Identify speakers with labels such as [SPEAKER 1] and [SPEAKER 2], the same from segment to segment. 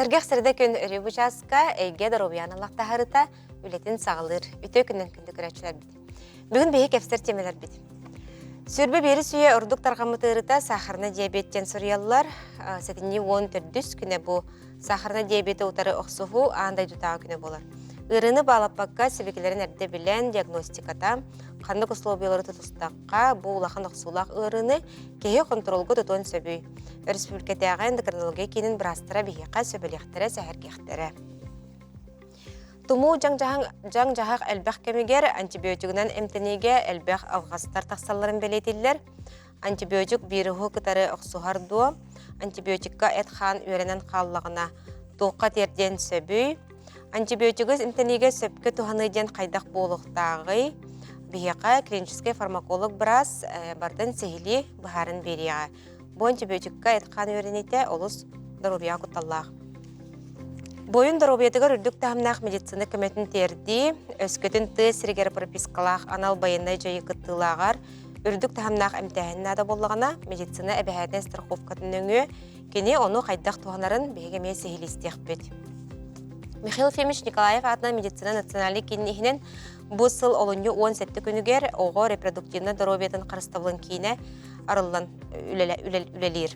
[SPEAKER 1] Сәргәк сәрдә көн өрі бұжасқа әйге даробиян Аллахта харыта үлетін сағылыр. Үті күннен күнді күрәтшілер бит. Бүгін бейі кәпстер темелер бит. Сүрбе бері сүйе ұрдық тарғамытырыта сахарна диабеттен сұрыялылар. Сәтіне 14 күні бұл сахарна диабеті ұтары ұқсуғу аңдай тұтағы күні болар. Үріні балаппаққа себекелерін әрді білен диагностиката, қандық условиялары тұтыстаққа бұл улақан ұқсулақ үріні кейі контролғы тұтуын сөбүй. Республикатағы эндокринология кейінің бірастыра бейеқа сөбелектері сәхәргектері. Туму жаң-жағақ әлбәқ кәмегер антибиотигінен әмтенеге әлбәқ алғастар тақсаларын бәлетелер. Антибиотик біріғу күтары ұқсуғар дуа, антибиотикка әтхан өренен қаллағына тоққа терден сөбүй. Антибиотигіз әмтенеге сөпкі туғаныден қайдақ болуқтағы бейеқа клинический фармаколог біраз бардың сехілі бұхарын береға. Бұл антибиотикка әтхан өренете олыс дарубия құтталлағы. Бойын даробиятыгар үрдік тағымнақ медицины көметін терді, өскөтін тесіргер пропискалақ анал байынай жайы күттілағар, үрдік тағымнақ әмтәхінна да болғана медицины әбәхәтен страховкатын өңі, кене оны қайдақ туғанарын бейгеме сехилістеқ бөт. Михаил Фемич Николаев атына медицина националий кеннехінен бұл сыл олынғы 17 күнігер оғы репродуктивны даробиятын қарыстабылын кейіне арылан үлелер.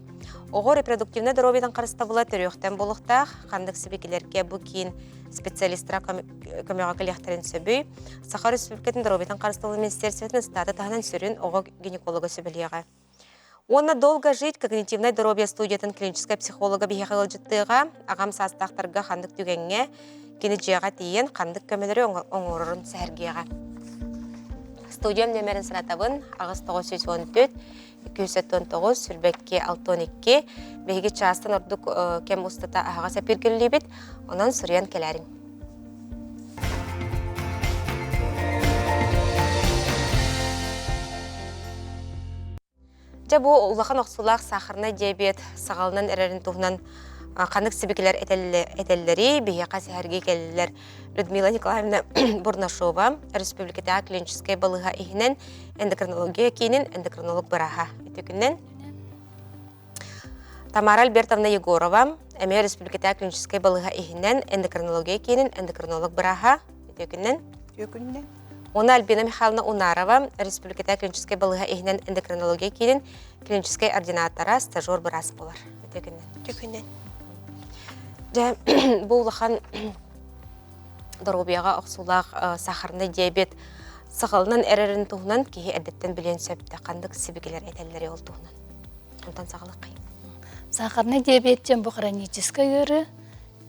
[SPEAKER 1] Оғы репродуктивны даробиятын қарыстабыла түріқтен болықтақ, қандық себекелерге бұл кейін специалистра көмеға кіліқтерін сөбүй, Сахар Республикатын даробиятын қарыстабылы министерсветінің статы тағынан сүрін оғы гинеколога сөбелеға. Онна долго жить когнитивной здоровье студиятын клиническая психолога бейхағыл жыттыға, ағам састақтарға қандық түгенге, кені жеға тейін қандық көмелері оңырырын сәргеға. Студиям нөмерін сұратабын, ағыз 914-219, сүрбәкке 612, бейгі частын ордық кем ұстата ағаға сәпергілі бет, онан сүриян келәрін. Бұл ұлақан оқсулақ сахарна диабет сағалынан әрәрін тұғынан қандық себекелер әтеллері, бейеқа сәхәрге келілер. Людмила Николаевна Бурнашова, республикатағы клиническай балыға ихінен эндокринология кейінен эндокринолог бұраға. Өтекінен Тамара Альбертовна Егорова, әме республикатағы клиническай балыға ихінен эндокринология кейінен эндокринолог бұраға. Өтекінен Она Альбина Михайловна Унарова, республикатағы клиническай балыға ихінен эндокринология кейінен клиническай ординатора стажер бұрас болар. Өтекінен Бұл ұлақан даробияға ұқсулақ сахарны диабет сағалынан әрерін тұғынан кейі әдеттен білен сөпті қандық себекелер әтәлері ол тұғынан. Онтан сағалық қай?
[SPEAKER 2] Сахарны диабеттен бұл хронический өрі,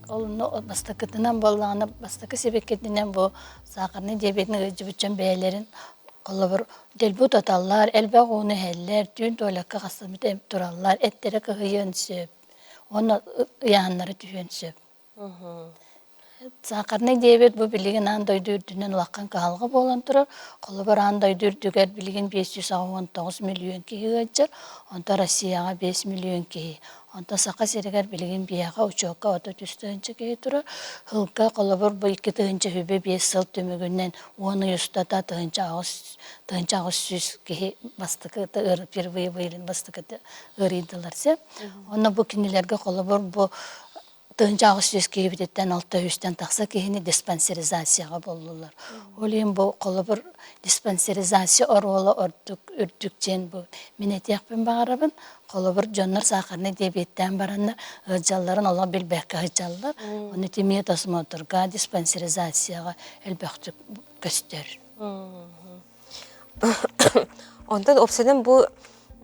[SPEAKER 2] олыны бастықытынан болғаны, бастықы себекетінен бұл сахарны диабетінің өжібітчен бәлерін қолы бір делбут аталар, әлбәқ оны әллер, түйін тойлаққа қасымет әміп тұралар, әттері қығыйын сөп. Оны яғанлары түйен сөп. Сақарны диабет бұл білеген аңдайды үрдінен ұлаққан қағалғы болан тұрар. Қолы бір аңдайды үрдігер білеген 519 миллион кейі ғаджар, онда Россияға 5 миллион кейі. Онда сақа серігер білеген бияға ұчоққа 33 кейі тұрар. Хылқа қолы бір бұл 2 тұғынчы хүбе 5 сыл төмігінен оны ұстата тұғынчы ағыз сүз кейі бастықыты ұры, первые бұйылын бастықыты ұрыйдылар сеп. Оны бұл кенелерге қолы бір бұл Тыңжа ағыз сөз кейбеттен 600-тен тақса кейіні диспансеризацияға болулар. Олейін бұл қолы бір диспансеризация орғылы үрдіктен бұл. Мен әтеқпен бағарабын, қолы бір жонлар сақарны дебеттен баранна ғыджаларын ола білбәкке ғыджалар. Оны темие тосмотырға диспансеризацияға әлбәқтік көстер.
[SPEAKER 1] Онтан опсенен бұл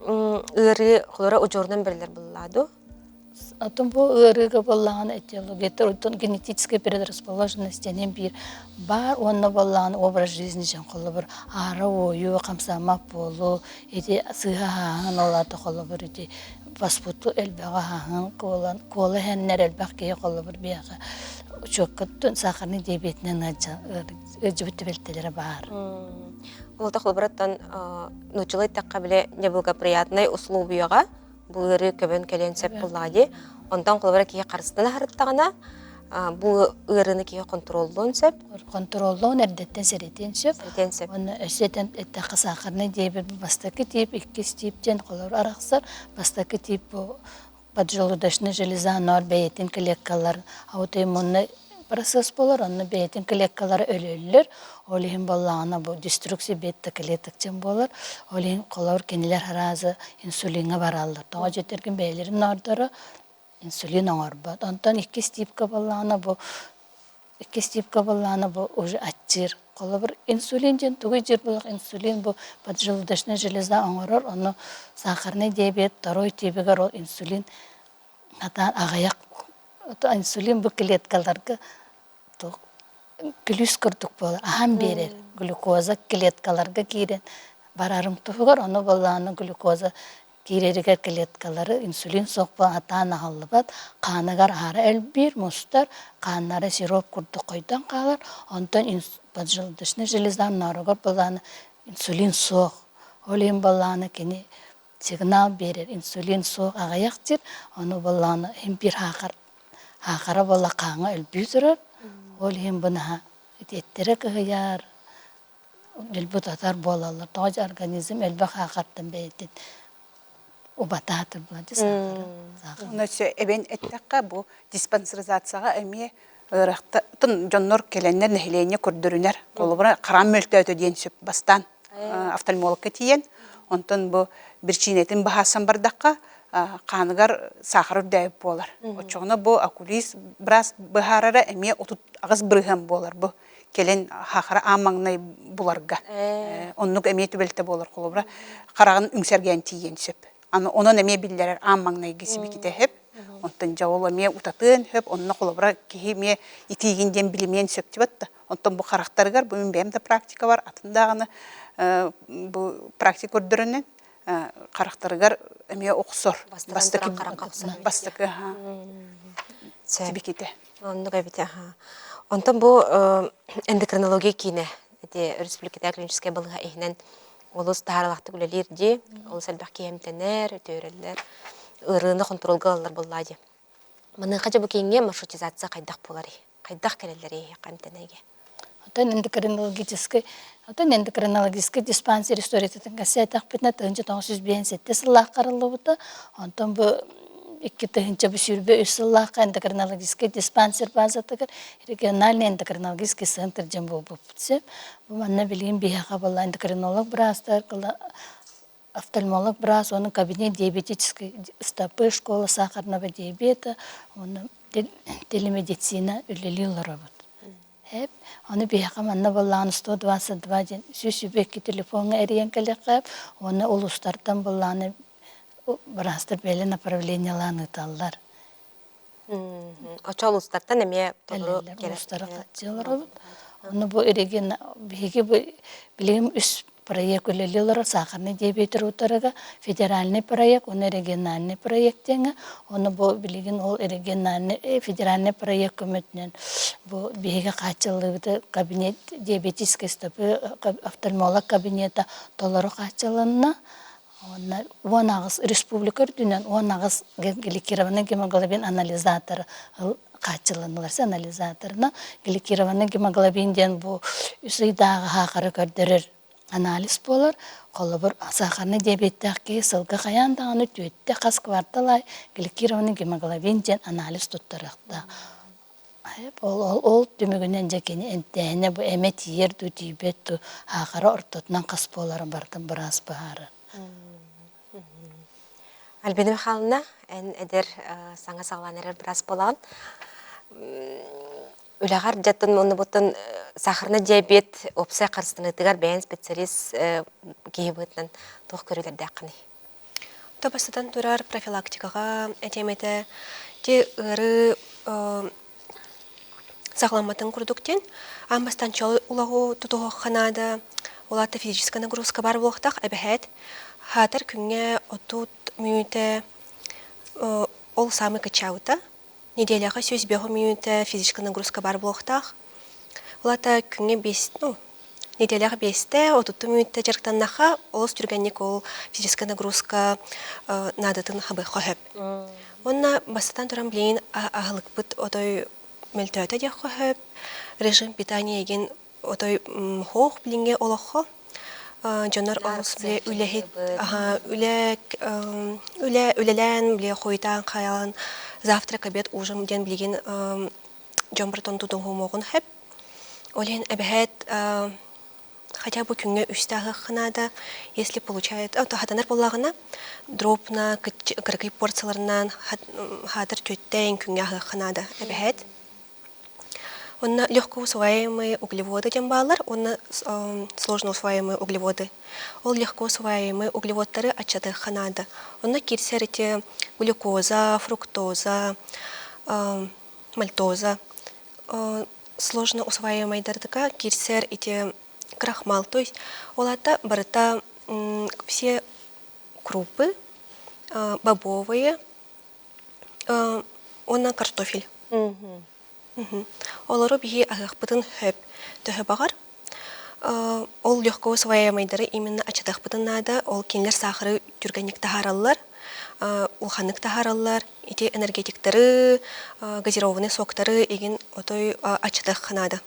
[SPEAKER 1] ұры қолыра ұжорынан бірлер бұлладу?
[SPEAKER 2] Атом бұл ұрығы болған этиология, генетическая предрасположенностенен бір бар, оны болған образ жизни жан қолы бір ары ойы, қамсамап болу, сыға хағын олады қолы бір, паспорту әлбәға хағын, қолы әннер әлбәқ кейі қолы бір бияға. Чоққыттың сақарны диабетінен өджібітті белтелері бар.
[SPEAKER 1] Олта қолы біраттан нұчылай таққа біле неблагоприятный условияға бұл ұры көбін кәлен сөп бұллади. Ондан қолыбыра кейі қарыстына харыттағына бұл ұрыны кейі контролдуын сөп.
[SPEAKER 2] Контролдуын әрдеттен сәреттен сөп. Оны өсеттен әттіқі сақарны дейбір бастықы тип, 2 типтен қолыбыр арақсыр. Бастықы тип бұл поджелудочный железа нор бейетін клеткалар аутоиммунный процесс болар, онны бейетін клеткалар өлөлөр, олихин боллағына бұл деструкция бетті клетокчен болар, олихин қолауыр кенелер харазы инсулинға баралар. Тоға жетерген бейлерін нордары инсулин оңар бат. Онтан икки стипка боллағына бұл уже аттир. Қолы бір инсулин жен, туғы жер болақ инсулин бұл поджелудочный железа оңарыр, оны сахарный диабет, второй тибегар ол инсулин атан ағаяқ. Инсулин бұл клеткаларға плюс көрдік болар, ахам берер. Глюкоза клеткаларға кейден барарың тұғығар, оны болағына глюкоза кейрерігер клеткалары инсулин соқпа атан ағылы бат, қанығар ары әлбір, мұстар, қанары сироп күрді қойдан қалар, онтан поджелудочный желездан нарығар болағына инсулин соқ. Олен болағына кені сигнал берер, инсулин соқ ағаяқ жер, оны болағына бір хақара бола қаңа әлбі тұрар, олен бұна еттері күйяр, әлбі татар болалар, тоғыз организм әлбі хақаттан бәйден. Убататыр болады сахар.
[SPEAKER 3] Оны әбен әттәққа бұл диспансеризацияға әме ұрақтың жоннор келеннер нәхилене көрдірінер. Қолы бұра қарам мөлті өті дейін сөп бастан офтальмологқа тиен. Онтын бұл бір чинетін бағасын бардаққа қанығар сахар үрдәйіп болар. Отчоғына бұл акулис біраз бұхарара әме отут ағыз бірғым болар. Бұл келен хақара амаңнай бұларға. Оннық әме түбелті болар қолы бұра қарағын үңсерген тиен сөп. Onun emeği biller ammanay gisibi kite hep. Ondan jawol emeği utatın hep. Onunla kolabra ki me itiğinden bilmeyen söktü battı. Ondan bu karakterler bu benim de praktika var. Atındağını bu praktik gördürünen karakterler emeği okusor. Bastıkı ha. Sibi kite.
[SPEAKER 1] Onu da bite ha. Ondan bu endokrinologiya kine. Respublikada klinikiske balığa ehnen olus taharalaқты gülelirdi. Olus elbaq kiyemtener, ötörələr, ırığını kontrolga alırlar bolladı. Mana qaca bu kenge маршрутизация qayдaq bolari. Qayдaq kelelleri qantenege.
[SPEAKER 2] Эндокринологический диспансер историятын кассетах битне тынча 957 сыллах карылы бута. Онтон бу 2 тыгынча бу сүрбө 3 сыллах эндокринологический диспансер базатыгыр региональный эндокринологический центр жем болуп бутсе. Бу манна билген бияга болла эндокринолог брастар кыла офтальмолог брас, onun кабинет диабетической стопы, школа сахарного диабета, onun телемедицина үлелилер работ. Hep onu bir hakamanda bollan 122 gen süsübeki telefonga eriyen kelekap, onu uluslardan bollan brastır böyle направленияланы таллар.
[SPEAKER 1] Açı uluslardan emeye
[SPEAKER 2] doğru uluslara katıyorlar работ. Onu bu erigen bihi bu bilim üst проект үлелелер сахарный диабет рутарыга федеральный проект, оны региональный проекттеңі, оны бұл білеген ол региональный федеральный проект көмөтінен бұл бейге қатшылығы кабинет диабетический стопы офтальмолог кабинета толары қатшылығына он ағыз республика үрдінен 10 ағыз гликированный гемоглобин анализаторы қатшылығыларсы анализаторына гликированный гемоглобинден бұл үсейдағы хақыры көрдірір анализ болар, қолы бір сахарный диабеттәкі сылғы қаяндағыны түйетті қас кварталай гликированный гемоглобин жен анализ тұттырықты. Ол түмігінен жекені әнтәйіне бұл әмет ерді түйбетті ақыры ұртытынан қас боларын бардың біраз бағары.
[SPEAKER 1] Әлбенім қалына ән әдер саңа сағланырыр біраз болаған. Үлағар жаттын оны бұттын сахарны диабет опсай қарыстынытығар бәйін специалист кейбітінен тоқ көрілерді ақыны.
[SPEAKER 4] Тобастадан тұрар профилактикаға әтеметі де ұры сағламатын күрдіктен амбастан чалы ұлағу тұтуғы қанады олаты физическа нагрузка бар болықтақ әбәхәт хатыр күнге отут мүйті ол самы качауыта. Неделяға сөз беғу минуты физическа нагрузка бар болықтақ. Олата күнге неделяға 5-те, 30 минутта жарықтаннаға олыс түргеннек ол физическа нагрузка надытын хабы қойып. Онна бастатан тұрам білейін ағылық бұд отой мөлтөті де қойып, режим питания еген отой хоқ білінге олықы. Жонор олус биле үлехит, үлелен биле хойтан каялан завтрак, обед, ужин ден билген жомбартон тудун хумогун хеп. Олен эбэхэт хотя бы күнгө үстәгы хынада, если получает, то хатанар боллагына дропна кыргый порцияларынан хатыр төттәйн күнгө хынада эбэхэт. Онна легко усваиваемые углеводы дембалар, онна сложно усваиваемые углеводы. Ол легко усваиваемые углеводтары ачады ханада. Онна кирсерите глюкоза, фруктоза, мальтоза. Сложно усваиваемые дардыка кирсер эти крахмал. То есть олата барыта все крупы, бобовые, онна картофель. Олары бихи ағықпытын хөп төхі бағар. Ол легко усваиваемайдары именно ачатақпытын нада, ол кенлер сахары түргенік тахаралар, улханық тахаралар, ити энергетиктары, газированный соктары еген отой ачатақ қанады.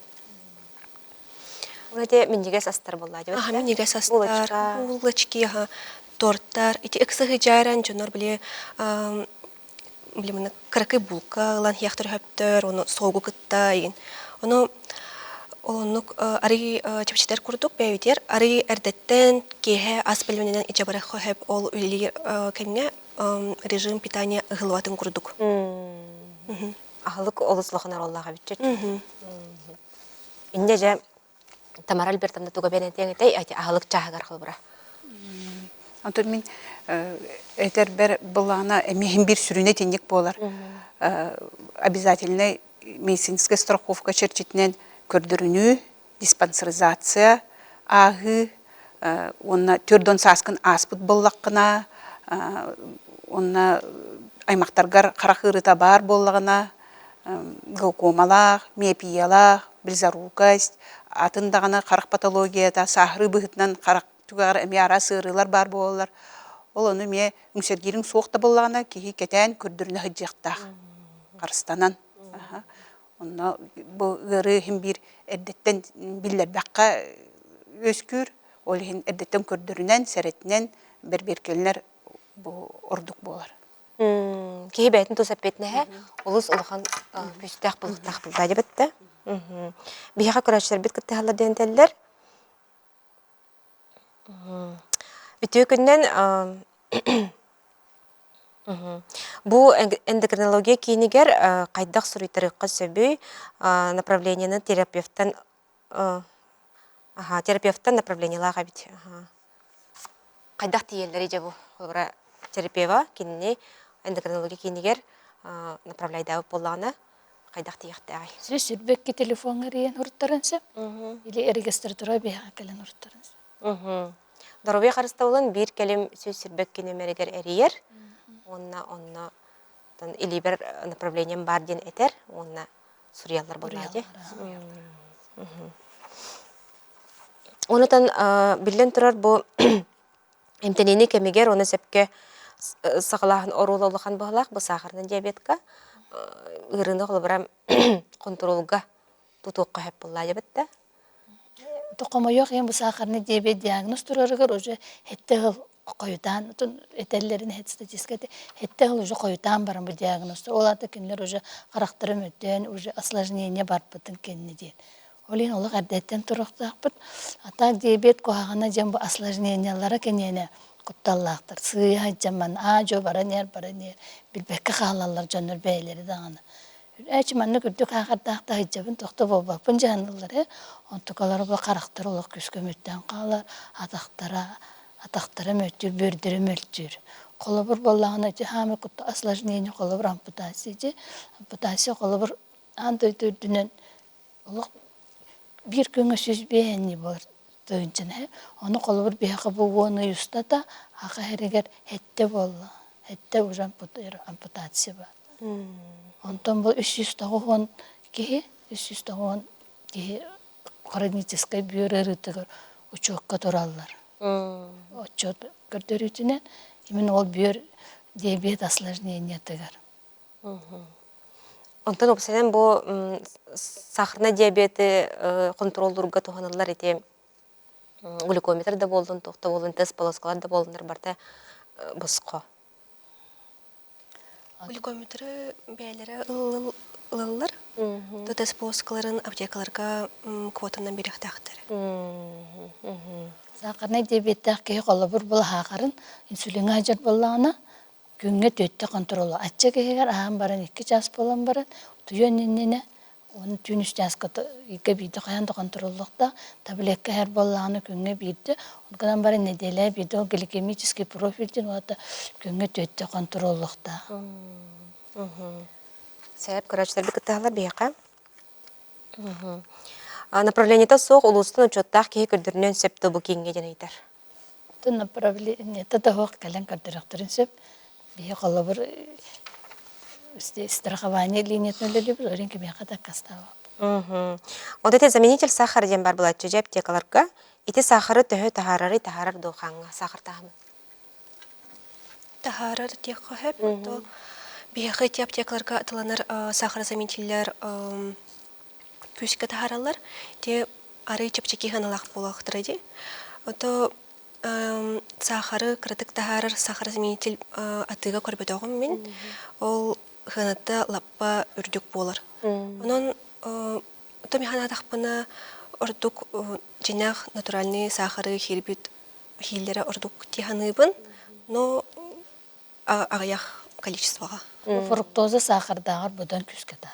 [SPEAKER 1] Олады меннеге састар болла деп.
[SPEAKER 4] Меннеге састар, улочки, торттар, ити эксығы жайран жонор біле билимина кракы булка лан яхтыр хөптөр, оны согу кытта еген. Оны олонук ари чапчитер курдук бәйвитер, ари эрдеттен кеhe ас билменен ичабары хөп ол үлелер кемге режим питания ығылватын курдук.
[SPEAKER 1] Ахылык олыслығынар Аллаға бітчет. Инде же Тамара Альбертовна туга бенетен этэй ахылык чахагар кылбыра.
[SPEAKER 3] Антон мен этер бер булана эмехин бир сүрүнө тенник болар. Обязательно медицинская страховка черчитнен көрдүрүнүү, диспансеризация, агы, онна төрдөн саскын аспыт боллаккына, онна аймактаргар карахырыта бар боллагына, глаукомалар, миопиялар, близорукость, атындагына карак патологияда сахры быгытынан карак тугар эмиара сырылар бар болалар. Ол оны ме үңсергирин соқта боллагына кихи кетен көрдүрүнө хыжjakта. Карстанан. Онна бу гыры хим бир эддеттен биллер бакка өскүр, ол хин эддеттен көрдүрүнөн серетинен берберкелер бу ордук болар.
[SPEAKER 1] Кихи бәйтін тосаппетіне олыс олыған күстәк бұлықтақ бұлда деп бітті. Бияға көрәшілер бет күтті халар дентелер. Бүтіе күннен бұ эндокринология кейінігер қайдақ сұруйтарыққа сөбүй направленияны терапевттан направлениялаға бит. Қайдақ тиелдері же бұ терапева кейініне эндокринология кейінігер направляйдауы болағына қайдақ тияқты ағай.
[SPEAKER 2] Сіз сүрбекке телефон әрейін ұрттарынсы? Или регистратура бейға кәлін ұрттарынсы?
[SPEAKER 1] Дорубе қарыстауылын бір кәлем сөз сүрбек кенемерігер әрейер. Онна или бір направлением бар ден әтер, онна сұриялар болады. Онытан білден тұрар бұл эмтенени кемегер, оны сәпке сағылағын орулалыған бағылақ, бұл сақырның диабетка, ұрыны қолы бірам контролға тұтуққа әп болла дебетті.
[SPEAKER 2] Тоқыма yok, bu сахарный диабет диагноз тұрарығыр, уже хетті ғыл қойытан, этеллерін хет статистикаты, хетті ғыл уже қойытан барым бұл диагнозды. Оларды кенлер уже қарақтырым өттен, уже осложнение бар бұтын кенне дейін. Олен олық әрдеттен тұрықтақ бұд. Атақ диабет қоғағына жем бұл осложнениялары кенені құпталлақтыр. Сыйға жаман, жо баранер, білбекке қалалар жоныр бәйлері дағаны. Әчіманны күрдік ағардақта хиджабын тоқты болбақпын жанылары. Онтықалары бұл қарақтыр олық күскі мөттен қалар, атақтары мөттір, бөрдірі мөлттір. Қолы бір болағына хамы құтты осложнение қолы бір ампутация. Ампутация қолы бір андойды дүнен олық bir gün söz beğenli var dönçene. Onu kolur bir hakı bu onu ustada hakı herger hette bolla. Hette ujan amputasiya var. Ondan bu 300 tağın ki 300 tağın ki kronik biyörürtüger uçukka turallar. Uçuk gördürütünen emin ol bir diyabet осложнение teger.
[SPEAKER 1] Ondan opsenen bu sahrına diyabeti kontroldurga tohanırlar eti глюкометр да болдун, тухта болдун, тест полоскалар да болдундар барта боско.
[SPEAKER 4] Глюкометры бәлері ылылар. Тотес полоскаларын аптекаларга квотанан беректактар.
[SPEAKER 2] Сақарны диабеттақ кей қолыбыр бұл хақарын инсулинға ажыр болағына күнге төтті контролы. Атча кейгер ағын барын 2 час болан барын, түйен еннені, оны түйін 3 жасқа 2 бейді қаянды контроллықта, таблетка әр болағына күнге бейді, онқадан барын неделі бейді, ол гликемический профильден оғаты күнге төтті контроллықта.
[SPEAKER 1] Сәп, көрәчілер бікіттағылар бейқа. Направлениета соқ улустун учеттақ кей көрдірінен септі бұл кейінге денейтер.
[SPEAKER 2] Тын направлениета да хоқ кәлін көрдіріқтірін сөп, бей қолыбыр страхование линиетнөлі бір өрен кемеға да кастава.
[SPEAKER 1] Вот это заменитель сахара ден бар бұл әтчі аптекаларға, ити сахары төхі тахарары тахарар доқаңға сахар тағымы.
[SPEAKER 4] Тахарар тек қөхіп, бейхі те аптекаларга атыланар сахарозаменителлер пүшкі тахаралар, те ары чепчеки ханалақ болақтыры де. Ото сахары кірдік тахарар сахарозаменитель атыға көрбедоғым мен, ол ханатта лаппа үрдік болар. Онын ото механа тақпына ордук женях натуральный сахары хирбит хиллері ордук тиханыбын, но ағаяқ количествоға.
[SPEAKER 2] Фруктоза сахардағыр бұдан күскеда.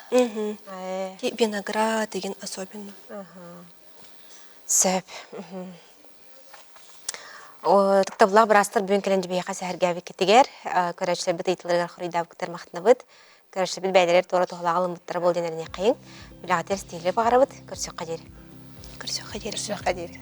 [SPEAKER 4] Виноград деген особенно.
[SPEAKER 1] Сөп. Тықтабылақ бірастыр бүгін кәлінді бейқа сәхіргәбі кетігер. Көрәшілер біт ейтілерге құридабы күтер мақтына бұд. Көрәшілер біт бәйдерер туара тоғылағы мұттары бол денеріне қайын. Білағатер стейлі бағара бұд. Көрсек қадері.
[SPEAKER 4] Көрсек қадері.
[SPEAKER 3] Все ходили.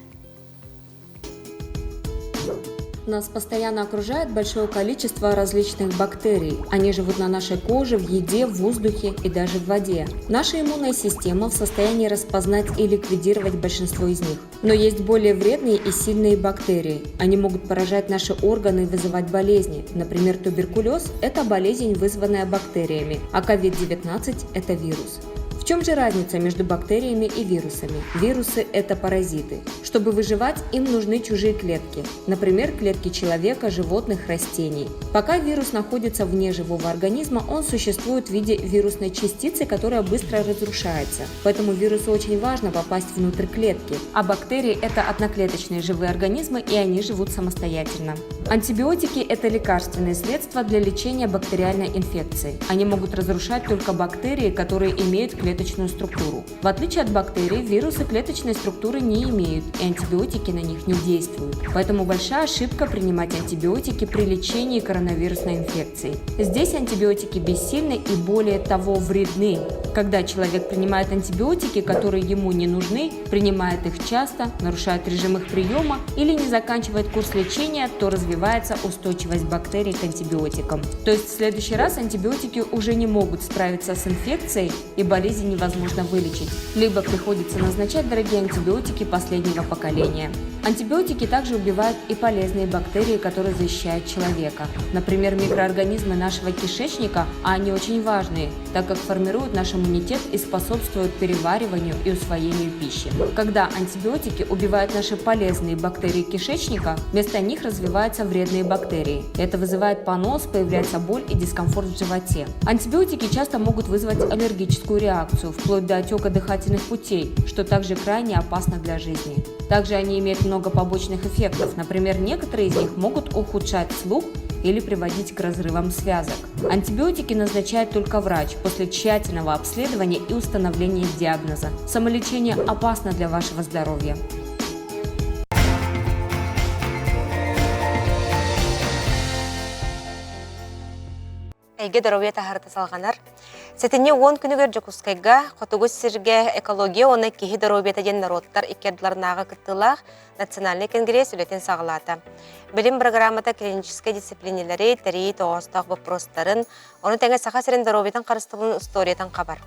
[SPEAKER 5] Нас постоянно окружает большое количество различных бактерий. Они живут на нашей коже, в еде, в воздухе и даже в воде. Наша иммунная система в состоянии распознать и ликвидировать большинство из них. Но есть более вредные и сильные бактерии. Они могут поражать наши органы и вызывать болезни. Например, туберкулез – это болезнь, вызванная бактериями, а COVID-19 – это вирус. В чем же разница между бактериями и вирусами? Вирусы – это паразиты. Чтобы выживать, им нужны чужие клетки. Например, клетки человека, животных, растений. Пока вирус находится вне живого организма, он существует в виде вирусной частицы, которая быстро разрушается. Поэтому вирусу очень важно попасть внутрь клетки. А бактерии – это одноклеточные живые организмы, и они живут самостоятельно. Антибиотики – это лекарственные средства для лечения бактериальной инфекции. Они могут разрушать только бактерии, которые имеют клеточную структуру. В отличие от бактерий, вирусы клеточной структуры не имеют, и антибиотики на них не действуют. Поэтому большая ошибка принимать антибиотики при лечении коронавирусной инфекции. Здесь антибиотики бессильны и более того вредны. Когда человек принимает антибиотики, которые ему не нужны, принимает их часто, нарушает режим их приема или не заканчивает курс лечения, то развивается устойчивость бактерий к антибиотикам. То есть в следующий раз антибиотики уже не могут справиться с инфекцией и болезнь невозможно вылечить. Либо приходится назначать дорогие антибиотики последнего поколения. Антибиотики также убивают и полезные бактерии, которые защищают человека. Например, микроорганизмы нашего кишечника, а они очень важные, так как формируют наш иммунитет и способствуют перевариванию и усвоению пищи. Когда антибиотики убивают наши полезные бактерии кишечника, вместо них развиваются вредные бактерии. Это вызывает понос, появляется боль и дискомфорт в животе. Антибиотики часто могут вызвать аллергическую реакцию, вплоть до отека дыхательных путей, что также крайне опасно для жизни. Также они имеют много побочных эффектов, например, некоторые из них могут ухудшать слух или приводить к разрывам связок. Антибиотики назначает только врач после тщательного обследования и установления диагноза. Самолечение опасно для вашего здоровья.
[SPEAKER 1] Әйге дәровия тахарыты салғанар. Сәтіне 10 күнігер жүкускайға, қотығыз сірге экология оны кейі дәровия тәден народтар икерділарнағы күттілақ Национальный конгресс үлетін сағылаты. Білім программата клинической дисциплинелері тәрей тоғыстақ вопростарын, оны тәңе сақа сірін дәровиятан қарыстығын историятан қабар.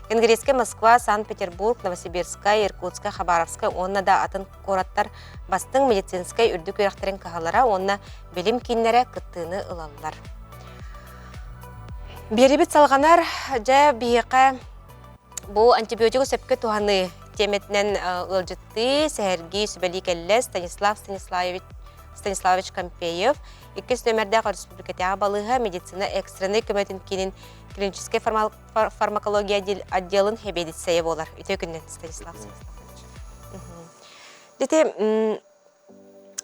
[SPEAKER 1] Конгресске Москва, Санкт-Петербург, Новосибирская, Иркутская, Хабаровская, онна да атын кораттар бастың медицинскай үрдік үйрақтарын қағалара, онна білім кейінлері күттіні ылалылар. Беребет салғанар жа бейеқа бұл антибиотику сөпке туғаны теметнен ылжытты Сергей Сүбеликелле Станиславович Компеев. 2 нөмірдегі республикатяға балыға медицина экстренный көметін кейінен клинический фармакология отделын хебедетсейе болар. Үте күннен Станислав Станиславович. Дете,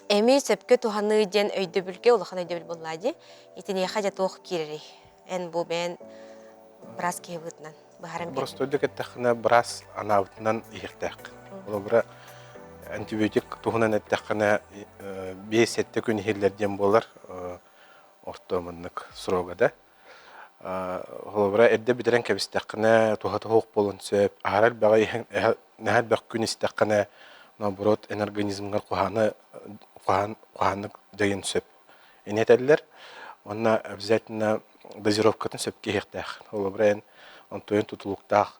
[SPEAKER 1] әмей сөпке туғаны ден өйді бүлге, олыққан өйді бүл болады. Етіне қажа тоқ керері. Ән бұл бән біраз кейбітінен.
[SPEAKER 6] Просто өйдігеттіқіне біраз анауытынан иықтақ. Ол бұра антибиотик туғынан әттіқіне 5-7 күн ехелерден болар ортомынлық сұрауғада. Ол бұра әдді бідірен кәбістіқіне туғаты хоқ болын сөп, ағарал бағай нәхәл бақ күн істіқіне наоборот энергонизмгар куханнык деген сөп. Энетеллер, онна обязательно дозировкатын сөпке хектах. Ол брен онтойын тутулуктах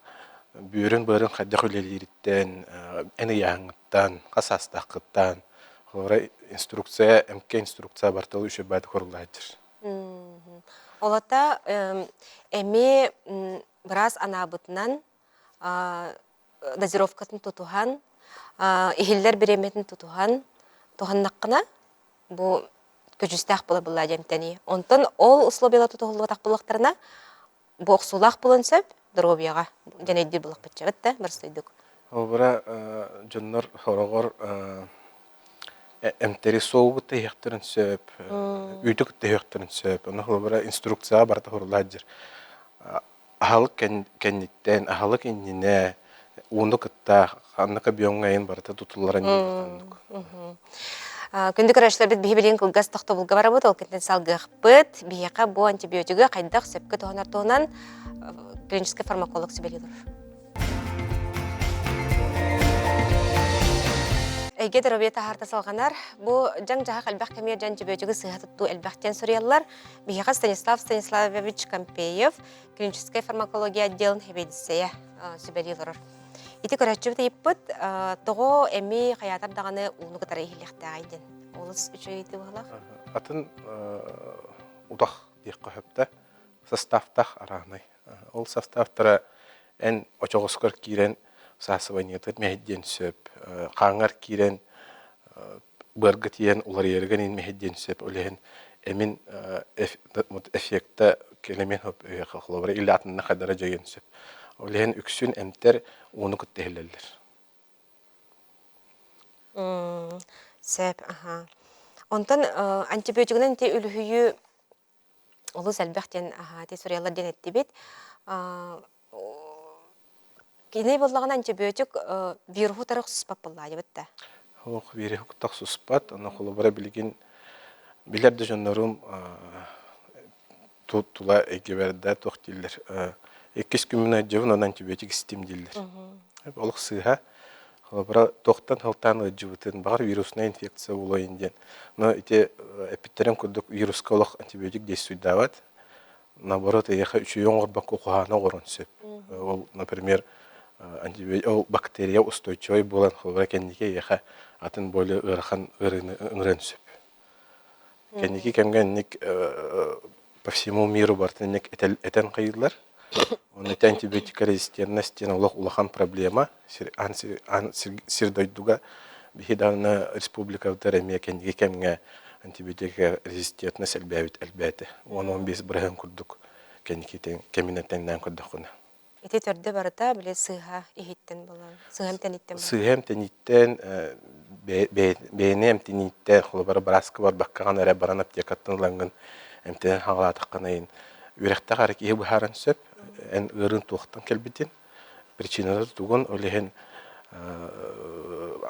[SPEAKER 6] бүйрен бөрен хаддах үлелериттен, эни яңыттан, касастакыттан. Ол бра инструкция, инструкция бартылы үші байды корулайдыр.
[SPEAKER 1] Олата эми біраз анабытынан дозировкатын тутухан, ихиллер биреметін тутухан, туханнаққына бұл көжістәқ бұла бұла жемтәне. Онтан ол условиялы тутуғылығы тақпылықтарына бұл оқсулақ бұлын сөп, дробияға және де бұлық бітчі бітті, бір стойдық.
[SPEAKER 6] Ол бұра жоннор хорогор эмтери соугутта хектырын сөп, үйдікті хектырын сөп. Оны ол бұра инструкция барда хорулайдыр. Ахалық кәнниттен, ахалық еніне, уны кытта ханныка бионгайын барыта тутулларын егітандық.
[SPEAKER 1] Күнді көрәшілер бит бейбелен кылгас тоқты бұлға бара бұд, ол кәнтен салғық бұд, бейеқа бұл антибиотигі қайдақ сөпкі тоғынар тоғынан клинический фармаколог сөбелелер. Әйге дұрабия тахарта салғанар, бұл жаң жағақ әлбәқ кәмер антибиотигі сығатытту әлбәқтен сұриялар, бейеқа Станиславович Компеев клинический фармакология отделын хебедісея сөбелелер. Ити көрәтчі біті еппіт, тоғы әмей қаятардағаны ұлыны күтары ехіліқті ағайден. Олыс үші еті бұғылақ?
[SPEAKER 6] Атын ұдақ дейққа хөпті, составтақ арағынай. Ол составтары ән очоғысқыр кейрен сасыванетір мәхедден сөп, қаңар кейрен бұрғы тиен ұлар ерген мәхедден сөп, олеген әмін эффекті келемен хөп өйеқықылы бұры, илі атынына қадара жайын сөп. Олеген үксін әмтер оны күтті әлелер.
[SPEAKER 1] Сөп, аха. Онтан антибиотигінен те үліхүйі олы сәлбәқтен те сұриялар ден әтті бет. Кеней боллаған антибиотик вируху тарық сұспап боллады бітті?
[SPEAKER 6] Оқ, вируху тақ сұспат. Ана қолы бара білген білерді жонларым тұла әгеберді тоқ дейлер. 2 күміне жауын он антибиотик систем дейлер. Олық сыға, бара тоқтан халтан жауытын бағар вирусына инфекция болайын ден. Но ите эпиттерен күрдік вируска олық антибиотик дейсуйдават. Наоборот, еқа үшеуін ғорбаққа қоғана ғорын сөп. Ол, например, бактерия устойчивой болан бара кәндеке еқа атын болы ұрақан ұрын сөп. Кәндеке кәмгеннік по всему миру бартыннік әтен қайылар. Он эти антибиотика резистентность улахан проблема сирдойдуга бихидана республика вторая кенге кемге антибиотика резистентность әлбәте. Он без брахен курдук кенге кеминеттен курдукуна.
[SPEAKER 1] Эти төрдө барыта биле сыга ихиттен болан. Сыгам тениттен.
[SPEAKER 6] Сыгам тениттен бейнем тениттен холбар браска бар баккан эре баран аптекаттан ланган эмтен хагалатакканайын. Үрәхтә гарык ие бухаран сөп, эн ырын туқтан келбитин. Причиналар туган олеген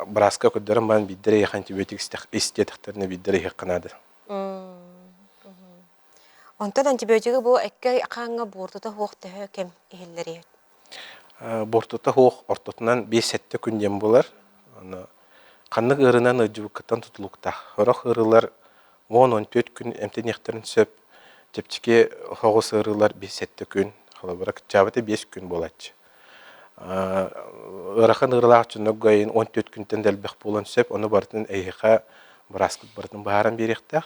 [SPEAKER 6] браска көддөрөн бан биддере антибиотик истетектерне биддере хаканады.
[SPEAKER 1] Онтон антибиотиги бу экке каңга бортута хуукта кем ихиллери.
[SPEAKER 6] Бортута хук ортотунан 5-7 күнден болар. Аны каннык ырынан ыжыбыктан тутулукта. Хорох ырылар 10-14 күн эмтенектерин сөп. Тепчике хоғыс ырылар 5-7 күн, қалабырақ жабыты 5 күн болады. Ырақын ырылақ үшін өгайын 14 күнтен дәлбек болын сөп, оны бартын әйіға бұрасқыт бартын бағарын беректіқ.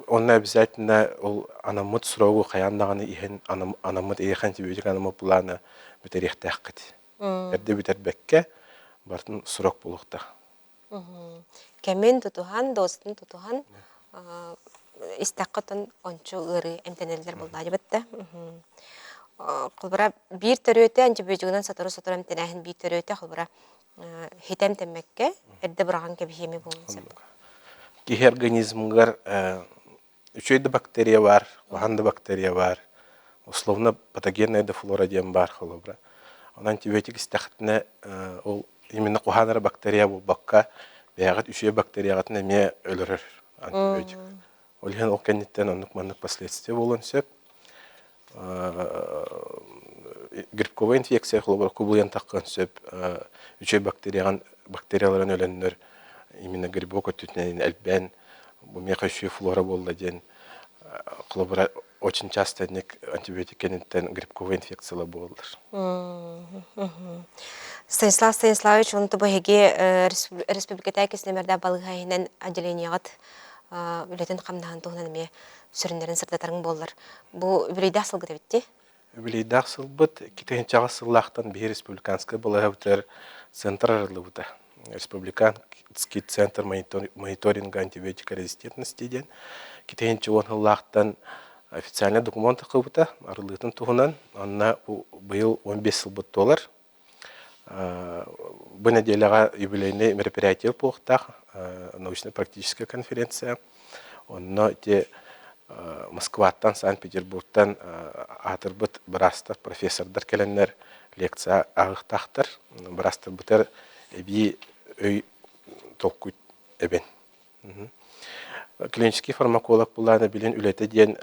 [SPEAKER 6] Оны обязательно ол анамыт сұрауы қаяндағаны ехен анамыт әйіқ антибиотик анамыт бұланы бүтерехтәхкәт. Эрде бүтербәккә бартын сурок булыкта.
[SPEAKER 1] Кемен тутухан, достын тутухан, истаққытын ончу ыры эмтенелдер болды бітті. Құлбыра бір төрөте антибиотигынан сатыры эмтенәхін бір төрөте құлбыра хитем теммекке әрді бұраған кебихеми болын сәп.
[SPEAKER 6] Кихи организмгар үчөйді бактерия бар, куханды бактерия бар, условно патогенная флора дем бар құлбыра. Он антибиотик истақытына ол именно куханары бактерия бұл баққа бәғат үшөй бактерияғатын әме өлірір антибиотик. Олген ол кәнеттен онық-манық последствия болын сөп. Грибковая инфекция құлбыра кубылыян таққан сөп. Үшөй бактерияларын өліннер именно грибок өттүтінен әлбән, бұмеқа үшөй флора болды ден. Құлбыра очень часто антибиотик кәнеттен грибковая инфекциялар болдыр.
[SPEAKER 1] Станислав Станиславович, он тобой хеге республикатай кеслемерда балығайынан отделениягат үлетін қамнаған туғынан ме сүріндерін сырдатарың болдыр. Бұл үбілейді асыл күті бітті?
[SPEAKER 6] Үбілейді асыл бұд, кетігінші сыллақтан бір республиканская балыға өтер центр арылы бұда. Республиканский центр мониторинга антибиотика резистентности ден. Кетігінші сыллақтан официальный документ қыбыта арылытын туғынан, онна бұл 15 сыл бұд доллар. Бұл неделяға юбилейный мероприятие полықтақ, научно-практическая конференция. Онна те Москваттан, Санкт-Петербургтан атырбыт бірастар профессордар келенлер лекция ағықтақтыр. Бірастар бұтыр әбей өй толқуд әбен. Клинический фармаколог бұланы білен үлеті ден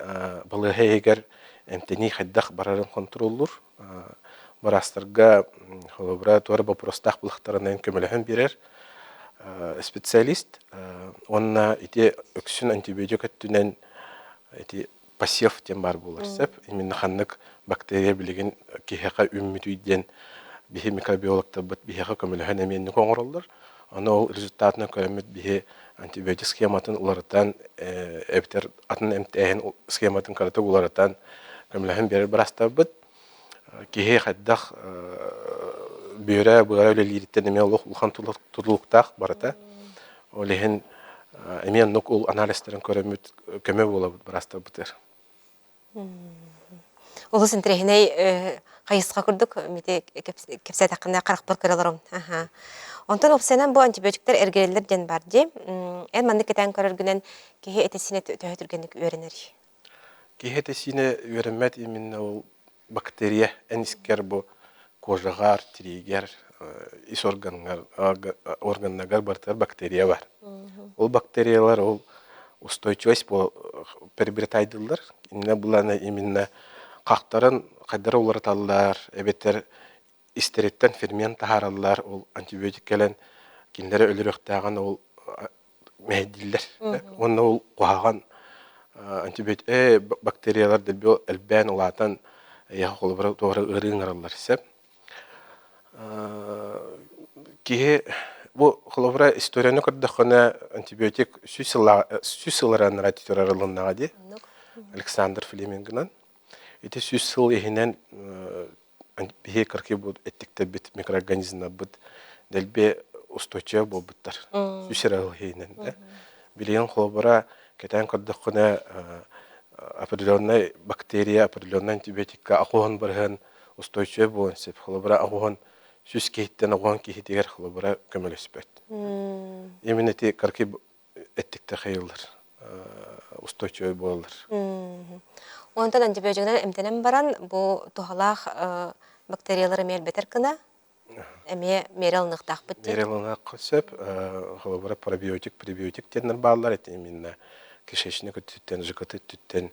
[SPEAKER 6] балығы егер әмтені қайдақ барарын контроллур. Барастарға холобра туары бопростақ бұлықтарынан көміліғін берер специалист. Онна ите өксін антибиотик өттінен пассив тем бар болар сәп. Именно қаннық бактерия білеген кехеға үммітүйден бихе микробиологта бұд бихеға көміліғін әменні қоңырылыр. Оны ол результатына көрімет бихе антибиотик схематын ұларытан, әбітер атын әмтәйін схематын қараты ұларытан көміліғін берер барастар бұд. Кихе қайдақ бүйірі бұғара өлелеріттен әме ұлған тұрлықтақ барата. Олеген әмен нүк ол анализтерін көрімет көмі бола барастар бұтыр.
[SPEAKER 1] Олыс інтірегіней қайысқа күрдік, кепсет ақында қарық бір көрілерім. Онтан опсайнан бұл антибиотиктер әргерелер ден бар де, ән манды кетен көріргінен кеге әтесіне төхетіргенік өрінер.
[SPEAKER 6] Кеге әтесіне өрінмәт именно ол бактерия әнискер бұл кожағар, тирегер, ис органнагар бартар бактерия бар. Ол бактериялар ол устойчивость бұл перебретайдылар. Именно қақтарын қайдары олар талылар, әбеттер истереттен фермент тахаралар, ол антибиотик келен кендері өліріқтаған ол мәйділдер. Оны ол қуаған бактериялар дәбі әлбән олатан яғы қолы тоғыры ұрың аралар сәп. Кеге бұл қолы историяны көрдіқіне антибиотик сүйсіларан ратитер аралығынаға де Александр Флемингінен. Эти сүйсіл ехінен бихе кырки буд эттикте бит микроорганизмна бут дельбе устойчивый бол буттар. Сүйсерал хейнен. Билеген холбара кетен көрдіқіне определенная бактерия, определенная антибиотика ақуған барған устойчивый болын сеп. Холбара ақуған сүйс кейттен ақуған кейттегер холбара көмелеспет. Именно те кырки эттикте хейлер устойчивый болыр.
[SPEAKER 1] Онтан антибиотигнан эмтенен баран, бұл тухалақ бактериялары мелбетер кына, әме мерелнықтақ бітті.
[SPEAKER 6] Мерелнықтақ көсіп, ғылыбыра пробиотик, пребиотик теннер бағалар әті, именно кишечник өттіттен, жықыты өттіттен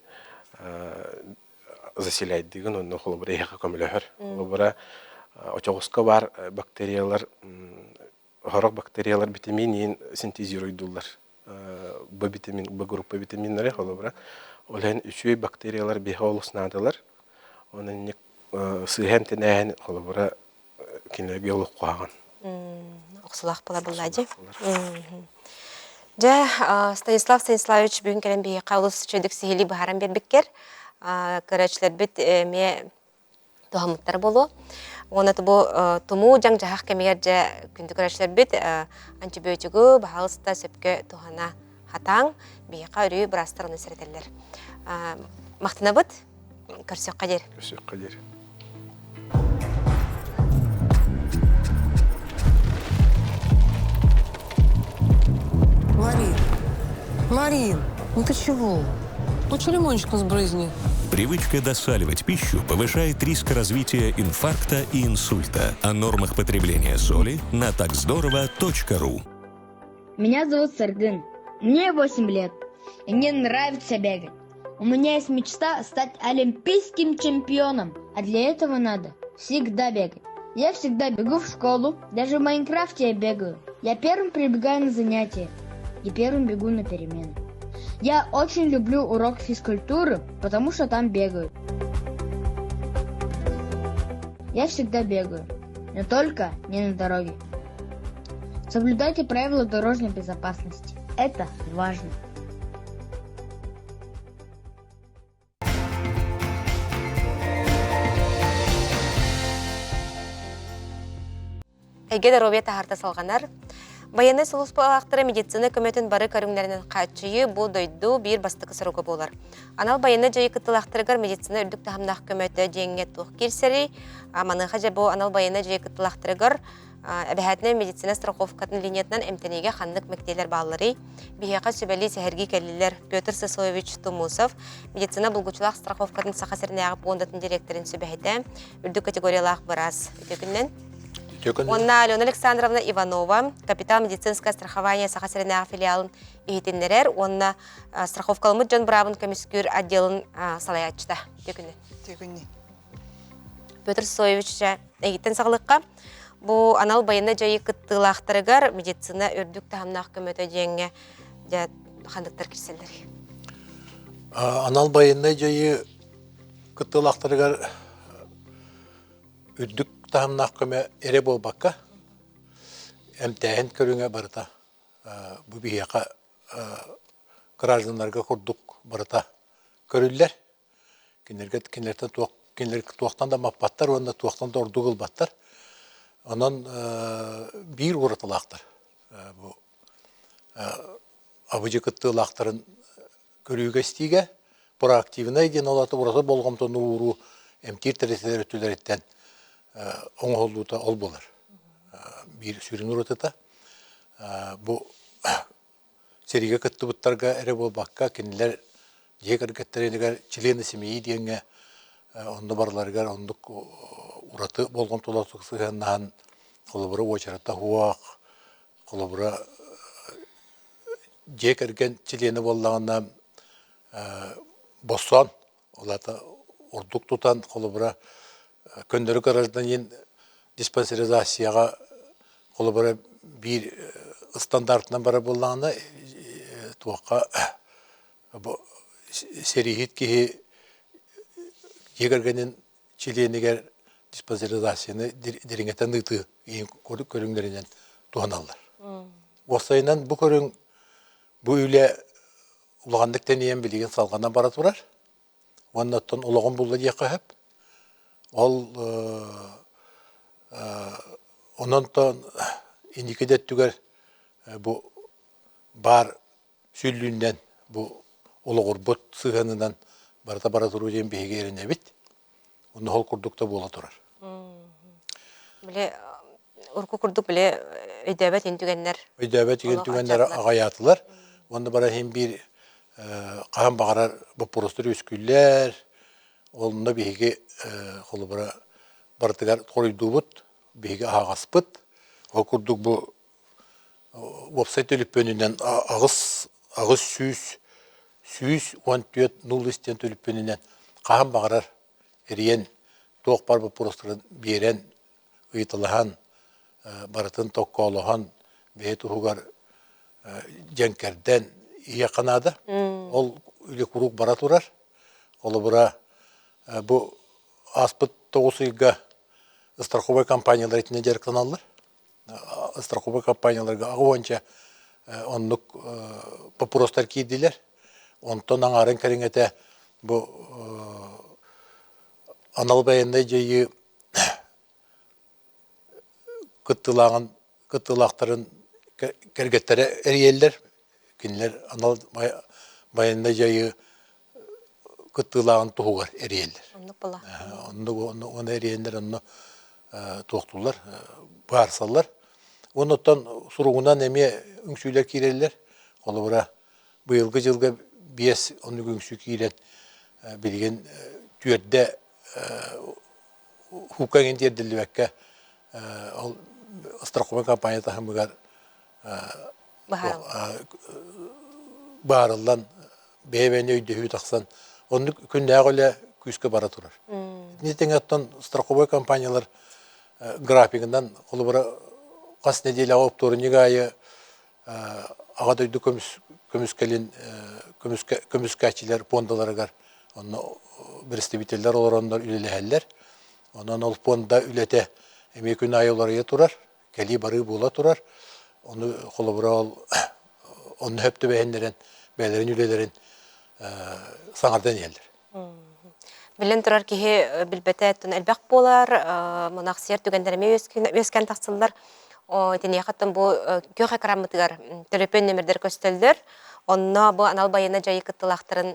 [SPEAKER 6] заселяйды деген, оны ғылыбыра еға көмілігір. Ғылыбыра очоғысқа бар бактериялар, ғырық бактериялар витаминин синтезируйдулар. Б витамин, Б группа витаминлары ғылыбыра. Олен үшөй бактериялар бейхе олысынадылар. Оның сыйхан тенәйін қолыбыра кенлерге олық қуаған.
[SPEAKER 1] Оқсылақ бола бұлады. Станислав Станиславович бүгін кәлем бейхе қаулыс чөйдік сихили бұхаран бербеккер. Көрәчілер біт ме доғамыттар болу. Оны бу туму жаң жахак кемигер же күндү көрөшлөр бит антибиотигу баалыста сөпкө тухана хатаң бияка үрүү брастарын сиретелер. Мактанабыт көрсөк кадер.
[SPEAKER 6] Көсөк кадер.
[SPEAKER 7] Марин, ну ты чего? Лучше лимончиком сбрызни.
[SPEAKER 8] Привычка досаливать пищу повышает риск развития инфаркта и инсульта. О нормах потребления соли на такздорово.ру.
[SPEAKER 9] Меня зовут Саргын. Мне 8 лет. И мне нравится бегать. У меня есть мечта стать олимпийским чемпионом. А для этого надо всегда бегать. Я всегда бегу в школу. Даже в Майнкрафте я бегаю. Я первым прибегаю на занятия. И первым бегу на перемены. Я очень люблю урок физкультуры, потому что там бегают. Я всегда бегаю, но только не на дороге. Соблюдайте правила дорожной безопасности. Это важно.
[SPEAKER 1] Эгеде робия тахарта салганар. Баяны сулус балақтары медицина көметін бары көріңлерінен қайтшыйы бұл дойду бір бастықы сыруғы болар. Анал баяны жайы кыттылақтырығар медицина үрдік тахамнақ көметі дейінге туқ керсері. Аманыға жа бұл анал баяны жайы кыттылақтырығар әбәхәтіне медицина страховкатын линиятынан әмтенеге қандық мәктейлер балылары. Бияқа сөбәлі сәхергі кәлілер Петр Сысоевич Тумусов, медицина бұлғычылақ страховкатын сақасырын ағып ондатын директорын сөбәхеті үрдік категориялақ біраз. Онна Алена Александровна Иванова, капитал медицинское страхование Сахасаринага филиалын ихитиннерер, онна страховкалымыт Джон Брабын комиссикюр отделын салаячта. Текүнне. Петр Сысоевич эгиттен сағылыққа. Бұл анал байына жайы кыттылақтырығар медицина үрдік тахамнақ көмөті жеңге қандықтар кірселдері.
[SPEAKER 10] Анал байына жайы кыттылақтырығар үрдік тахамнақ көмө эре болбаққа әмтәйін көріңе барыта. Бұ бияқа гражданларға құрдық барыта көрілдер. Кенлерді туақтан да маппаттар, онда туақтан да ордуғыл баттар. Онан бір ұрытылақтыр. Абыжы кыттылақтарын көріуге стиге, проактивна еден олаты ұраты болғамтын ұғыру әмтер тәресілер өттілереттен оңғолуыта ол болар. Bir sürün ұрытыта. Бұ сериге кытты бұттарға әрі бол баққа кенілер жек әргеттерінігер члены семейі дейінге онды барларығар ондық ұраты болған толасы қысығаннан қолыбыры очарата хуақ, қолыбыры жек әрген члены болғаннан боссан, олаты ұрдық тұтан қолыбыры көндері қараждан ең диспансеризацияға қолыбыры бір стандартынан бара болғаны туаққа серихит кейі егергенен чиленігер диспансеризацияны дереңеттен ұйты ең көріңдерінен туған алдар. Осайынан бұл көрің бұл үйле ұлғандықтен ең білеген салғаннан бара тұрар. Оннаттан ұлығын бұлды деқі әп. Ол оннан индикедет түгер бұл бар сүйлінен бұл ұлығыр бұт сығанынан бара тұру ден бейге еріне бит. Оны ол күрдікті бола тұрар.
[SPEAKER 1] Біле, ұрқы күрдік біле өйдәбәт ентүгенлер?
[SPEAKER 10] Өйдәбәт ентүгенлер ағаятылар. Оны бара хем бір қаған бағарар бұпырыстыр өскүллер. Олында бейге қолы бара бартығар қорыйду бұт, бейге ағаспыт. Ол күрдік бұл веб-сайт өліппенінен ағыз сүйіс 14-0 істен өліппенінен қаған бағарар әріен тоқ бар бұпырыстырын берен ұйтылыған барытын тоққалыған бейт ұғығар жәнкерден ие қанады. Ол үлі құруқ бара тұрар. Қолы бұра бұл аспыт тоғысыйға страховой компаниялар етіне жеріктен алылыр. Страховой компанияларға ағуанча онлық бұпырыстар кейділер. Онтан аңарын кәріңеті бұл анал баяндай жайы кыттылақтарын кергеттері әрелдер, кенелер анал байында жайы кыттылағын тұғығар әрелдер. Оны әрелдер оны тоқтулар, барсалар. Оныттан сұруғынан әме үңсүйлер кейрелер. Қолы бұра бұйылғы жылғы 5-10 үңсү кейрен білген түйерді хукаген жерділі бәкке страховой компания тахымыгар бағарылдан бәйбәне өйді хүй тақсан. Оны күнде ағылы күске бара тұрар. Нетен аттан страховой компаниялар графигіндан қолы бұра қас неделі ауып тұры негайы аға дөйді көміскәчілер, пондаларығар. Оны бірістебителер олар ондар үлелі әлілер. Онан ол понда үлеті әме күн айыларыя тұрар, кәли бары бола тұрар. Оны қолы бұра ол оны хөпті бәйіндерін, бәйлерін үлелерін саңардан елдер.
[SPEAKER 1] Билен тұрар кеге білбәті әттін әлбәқ болар, мұнақ сер түгендеріме өскен тақсылдар. Тені яқаттан бұл көк әкірамытығар төлөпен нөмірдер көстелдер. Онна бұл анал байына жайы кыттылақтырын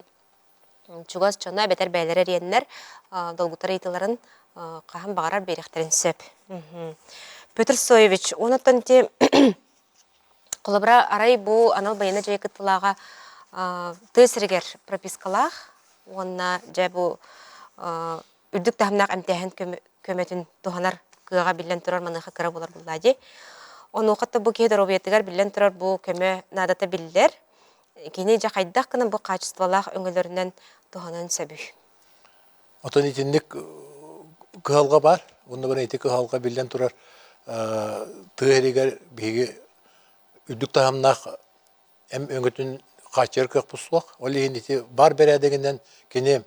[SPEAKER 1] чугас чона бәтер бәйлер әренлер, долгутар ейтілерін қағын бағарар беректерін сөп. Петр Соевич, онаттан те қолыбыра арай бұл анал байына жайы кыттылаға төсіргер пропискалақ, онна жай бұл үрдік тағымнақ әмтәхін көметін туғанар кыга билен турар маныха кыра болар буллади. Оны оқатта бу кейдер объектигар билен турар бу көмө надата биллер. Кини жакайдак кына бу качестволах өңөлөрүнөн туханын себү.
[SPEAKER 10] Отон итинник кыгалга бар. Онда бана ити кыгалга билен турар тыгеригер биги үдүк тахамнак эм өңөтүн качыр кык бусук. Ол ити бар бередегенден кини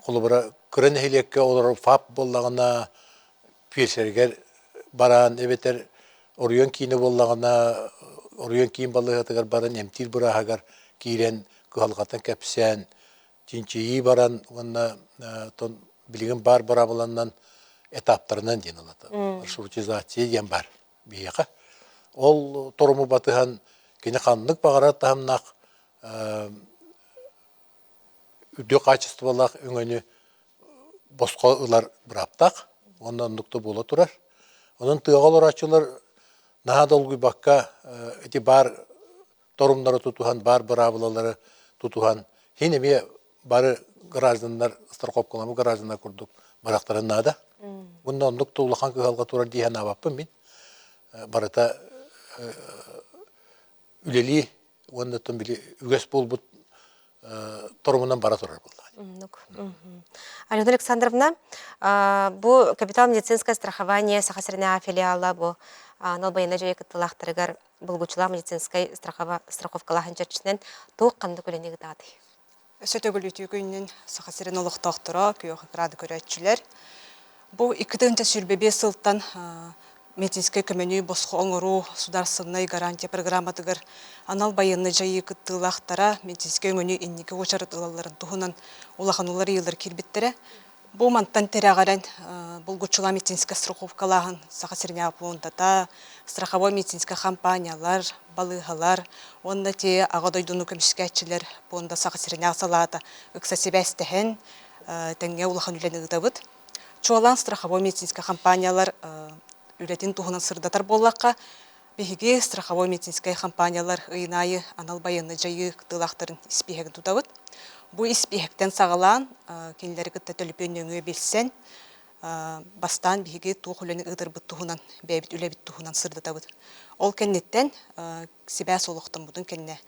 [SPEAKER 10] колубара кырын хилекке олар фап боллагына пешергер баран эбетер орыйон кийини боллагына орыйон кийин балыгатыгар баран эмтир бурахагар кийрен кыалгатын кепсен тинчии баран онна тон билген бар барабыланнан этаптарынан ден алаты. Маршрутизация ден бар бияка. Ол торуму батыхан кини канлык багара тамнак үдө качестволак өңөнү боско ылар браптак. Ondan nokta bola turar. Onun tığalar açılır. Naha dolgu bakka eti bar torumları tutuhan, bar bravaları tutuhan. Yine mi barı garajdanlar, страховкаларны garajdanlar kurduk. Barakların nada. Bundan nokta ulakan kıhalga turar diye ne yapayım ben. Barata üleli ondan tüm bile üges bol bu torumundan bara turar buldu.
[SPEAKER 1] Алена Александровна, бұл капитал медицинское страхование Сахасырная филиала бұл налбайына жайы кыттылақтырығар бұлгучыла медицинская страховкалағын жерчінен тоқ қанды көліне гытады.
[SPEAKER 11] Сөтөгіл үтігінен Сахасырын олықтақтыра күйеқі қырады көрәтчілер. Бұл 2-ті сүрбебе сылттан медицинская көмені босқы оңыру сударсыннай гарантия программатығыр анал байыны жайы кыттылақтара медицинская өңіні иннеге очарыт ылаларын тұхынан улаханулар елдер келбеттері. Бұл манттан тәрәғаран бұл ғучыла медицинская страховкалағын Сахасырня пуындата, страховой медицинская компаниялар, балығалар, онда те ағадойдыны көмішкәтчілер пуында Сахасырня салата ұқса себәстіхін тәңге улахан үлені ұдабыд. Чуалан страховой медицинская компаниялар үлетін тұғынан сырдатар боллаққа, бігіге страховой медицинская компаниялар ұйынайы анал байыны жайы қытылақтарын іспехегін тұтауыд. Бұл іспехектен сағалан, кенілері күтті төліпен өңі белсен, бастан бігіге туық үлені ұдыр бұт тұғынан, бәйбіт үлі біт тұғынан сырдатауыд. Ол кеннеттен себә солықтан бұдың кенне.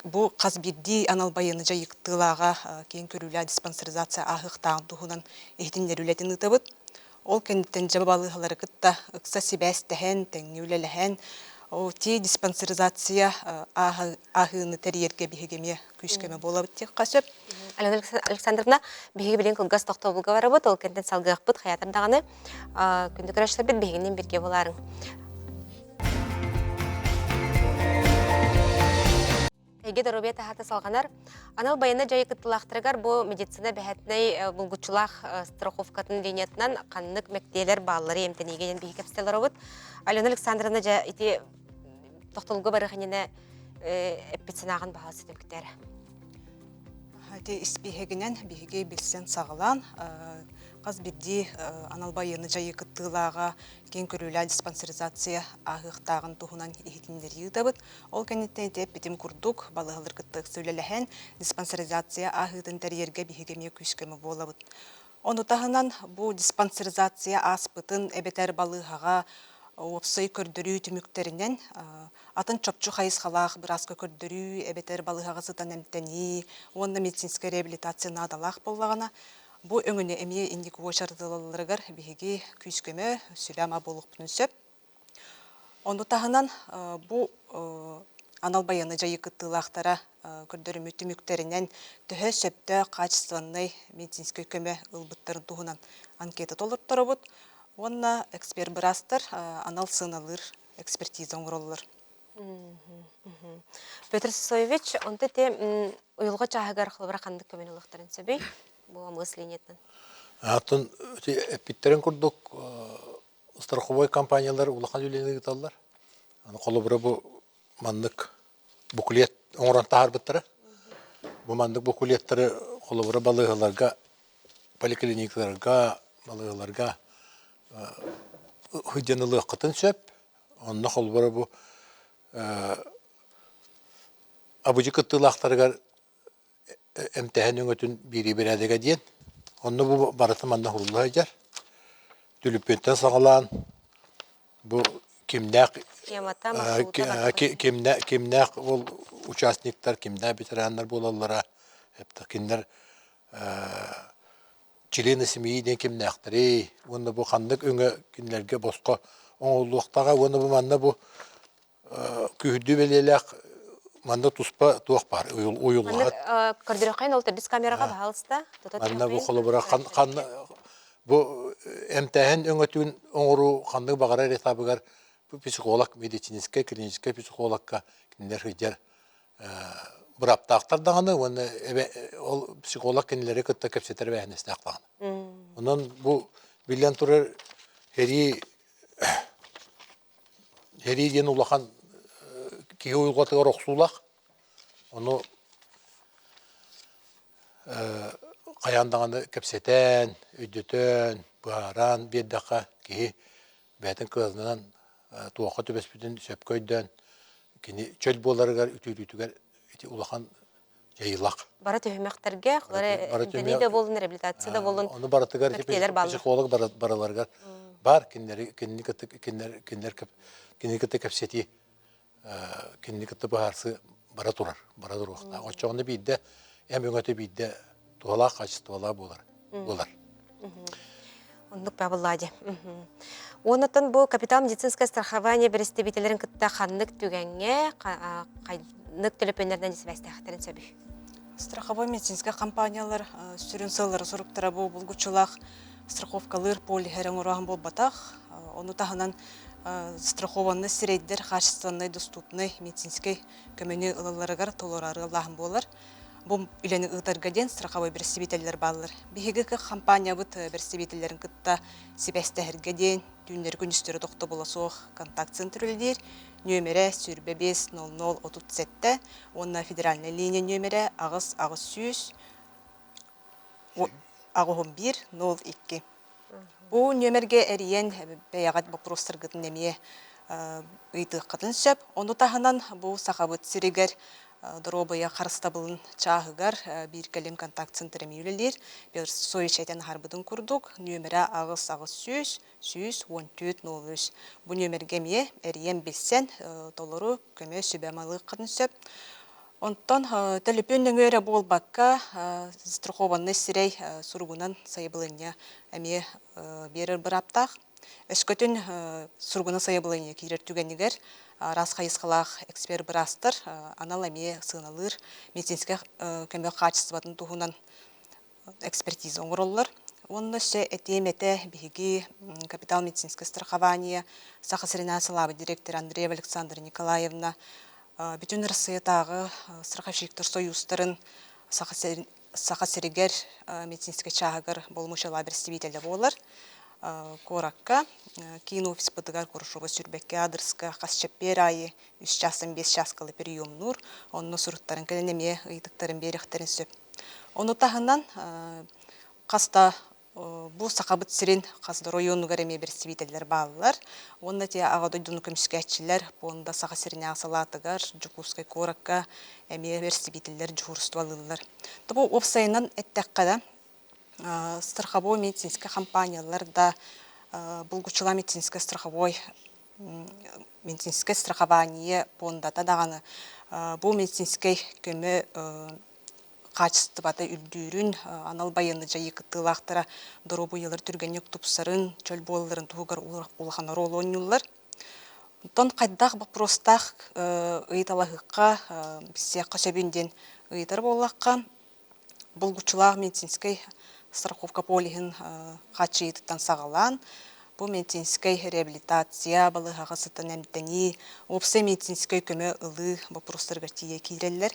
[SPEAKER 11] Бұл қаз бірді анал байыны жайы қытылаға кейін көрілі диспансеризация ағықтағын тұғынан ехтінлер үлетін ұтауыд. Ол кеннеттен жабы балығалары күтті ұқса себәстіхен, тәңі үлеліхен, ти диспансеризация ағыны тәрерге бігегеме күйшкеме бола бітті қашып.
[SPEAKER 1] Алена Александровна, бігеге білен күлгас тоқты бұлға бары бұд, ол кенттен салғық бұд, хаятардағаны күнді күрәшілер бет бігегінен бірге боларың. Эге дорубия тахата салганар. Анал баяна жайы кыттылақтырыгар бу медицина бәхетней булгучулах страховкатын линиятынан қаннык мәктелер баллары емтенегенен бейі кәпстелер обыд. Алена Александровна жа ити тоқтылғы барығынені эппетсинағын бағасы түміктері.
[SPEAKER 11] Хати испихегенен биһиге билсен сағылан, қаз бидди аналбайыны жайы кыттылаға кен көрілі диспансеризация ағықтағын туғынан ихетіндері ұдабыд. Ол кәнеттен теп бітім күрдік, балығылыр кыттық сөйлеліхен диспансеризация ағықтын тәрерге биһигеме күшкемі болабыд. Оны тағынан бұл диспансеризация аспытын әбетер балығаға опсой көрдірі түміктерінен атын чопчу хайыз қалақ біразғы көрдірі әбетер балығаға зыдан әмтәні, онына медицинская реабилитация надалақ болағына. Бұл өңіне әмие индік ойшардылылырығыр бігі күйскөмі сүләма болып бүнісіп. Оны тағынан бұл аналбайыны жайы кыттылақтара көрдірі түміктерінен түхі сөпті качественный медицинская көмі ұлбыттарын туғынан анкета толырттары бұд. Онна эксперт бірастыр, анал сыналыр, экспертиза оңыролыр.
[SPEAKER 1] Петр Сосоевич, онты те ұйылға чағығар қылыбыра қандық көмен ұлықтарын сөбей, бұл амығыз линетін.
[SPEAKER 10] Атын эпиттерин курдук страховой компаниялар улахан үлені гиталлар. Қолы бұры бұл мандық буклет оңыран тағар бұттыры. Бұл мандық буклеттері қолы бұры балығыларға, поликлиникаларға, балығыларға хүденілі қытын сөп. Онына қолы бұры бұл абыжы кыттылақтарығар әмтәхен өңөтін бири-бирадыға дейін. Онны бұл барыты манна хұрулы айдар. Түліппеттен сағалан, бұл кемнәк ол участниктар, кемнәк ветерандар болалара, кемнәр члены семейден кемнәқтірі, онны бұл қандық өңі кемнерге босқа оңылуқтаға, онны бұл манна бұл күйді белеләқ манда туспа туақ бар, ойылуға.
[SPEAKER 1] Көрдіріқайын ол түрдіс камераға бағалыста?
[SPEAKER 10] Манда бұл қолы бұра бұл әмтәхін өңітуін оңыру қандық бағарар етабығар психолог, медицинская, клиническая психологқа кендер хыджар бір аптақтардағаны, ол психолог кенелері күтті көпсетер бәйінесті ақтағаны. Онан бұл білен тұрар хері ден ұлақан кей ойылғатығар оқсулақ, оны қаяндағаны көпсетен, өйдетен, бұғаран, беддаққа кей бәтін көзінен туаққа төбеспеден сөп көйден, чөл боларығар, үтір-үтігер ұлақан жайылақ.
[SPEAKER 1] Бара төхімәқтерге, дәнейді болын, реабилитацияда болын,
[SPEAKER 10] психолог бараларығар бар, кенлер көпсеті, кенлер көпті бұғарсы бара тұрар уақытта. Отчағында бейді, әм өңәті бейді туғалақ, качестволақ болар.
[SPEAKER 1] Ондық бәбіладе. Онытын бұл капитал медицинское страхование берестебетелерін күтті қаннық түгенге, қайнық төліпендерден десібәсті әқтерін сөбі.
[SPEAKER 11] Страховой медицинская компаниялар сүрін сылары сұрыптара бұл бұлғычылақ страховкалыр полихерен ұрағын бол батақ. Оны тағынан страхованны сирейдер, качественный, доступный медицинский көмені ылыларығар толырары лағын болар. Бұл үлені ұтарғаден страховой берестебетелер балылар. Бігігі компания бұт берестебетелерін күтті себәстәхіргаден дүйіндер күністері тоқты бола соқ контакт центрөлдер. Нөмірі сүрбе 50037, онына федеральный линия нөмірі ағыз 100, ағы 1102. Бұл нөмірге әріен бәяғат бақыростыр ғытын әмие ұйты қытын сөп. Оны тағынан бұл сақабыт сірегер дробая қарыстабылын чағығар бір кәлем контакт центрі үлелер. Бір сой шәйтен харбыдың күрдік. Нөмірі ағыз 100, 100-14-03. Бұл нөмірге ме әріен білсен толыру көме сөбәмалы қытын сөп. Онтан тәліпен өңірі бол баққа страхованны сірей сұрғынан сайыбылыня әме берір бір аптақ. Өскөтін сұрғына сайыбылыня кейрер түгенігер рас қайысқалақ эксперт бірастыр, анал әме сыналыр, медицинская көмі качестватын тұғынан экспертиза оңыролылар. Онны сө әтеметі бігі капитал медицинское страхование, Саха Сырина Салавы директор Андреева Александра Николаевна Бүтін Россиятағы страховщиктер союздарын сақа серегер медицинский чағығыр болмышала берстебейтелі болар. Коракка, кейін офис бұдығар көрішуға сүрбекке адырсқа қасчаппер айы 3 часын 5 часкалы прием нұр, онны сұрыттарын кәнеме ұйтықтарын беріқтерін сөп. Оны тағынан қаста бұл сақабыт сирен қазды району ғареме берстебейтелер балылар. Онда те ағадой дүні көміскәтчілер, онда сақа сирене асалатығар, жүкускай коракка әме берстебейтелер жүғырыстуалылар. Бұл опсайынан әттәққада страховой медицинский компаниялар да булгучула медицинское страхование пондата даганы бу медицинский көмө качествода үлдүүрүн анал байыны жайыкытылактара доробу йылар түргөнүк тупсарын чөл болларын тугар улахана ролонюллар тон кайдак вопростах ыйталахыкка биссе качабүнден ыйтар боллакка булгучула медицинский страховка полиһин хачыйыттан сагалан, бу медицинский реабилитация балыгага сытан эмтени, опсе медицинский көмө ылы вопростарга тие киреллер.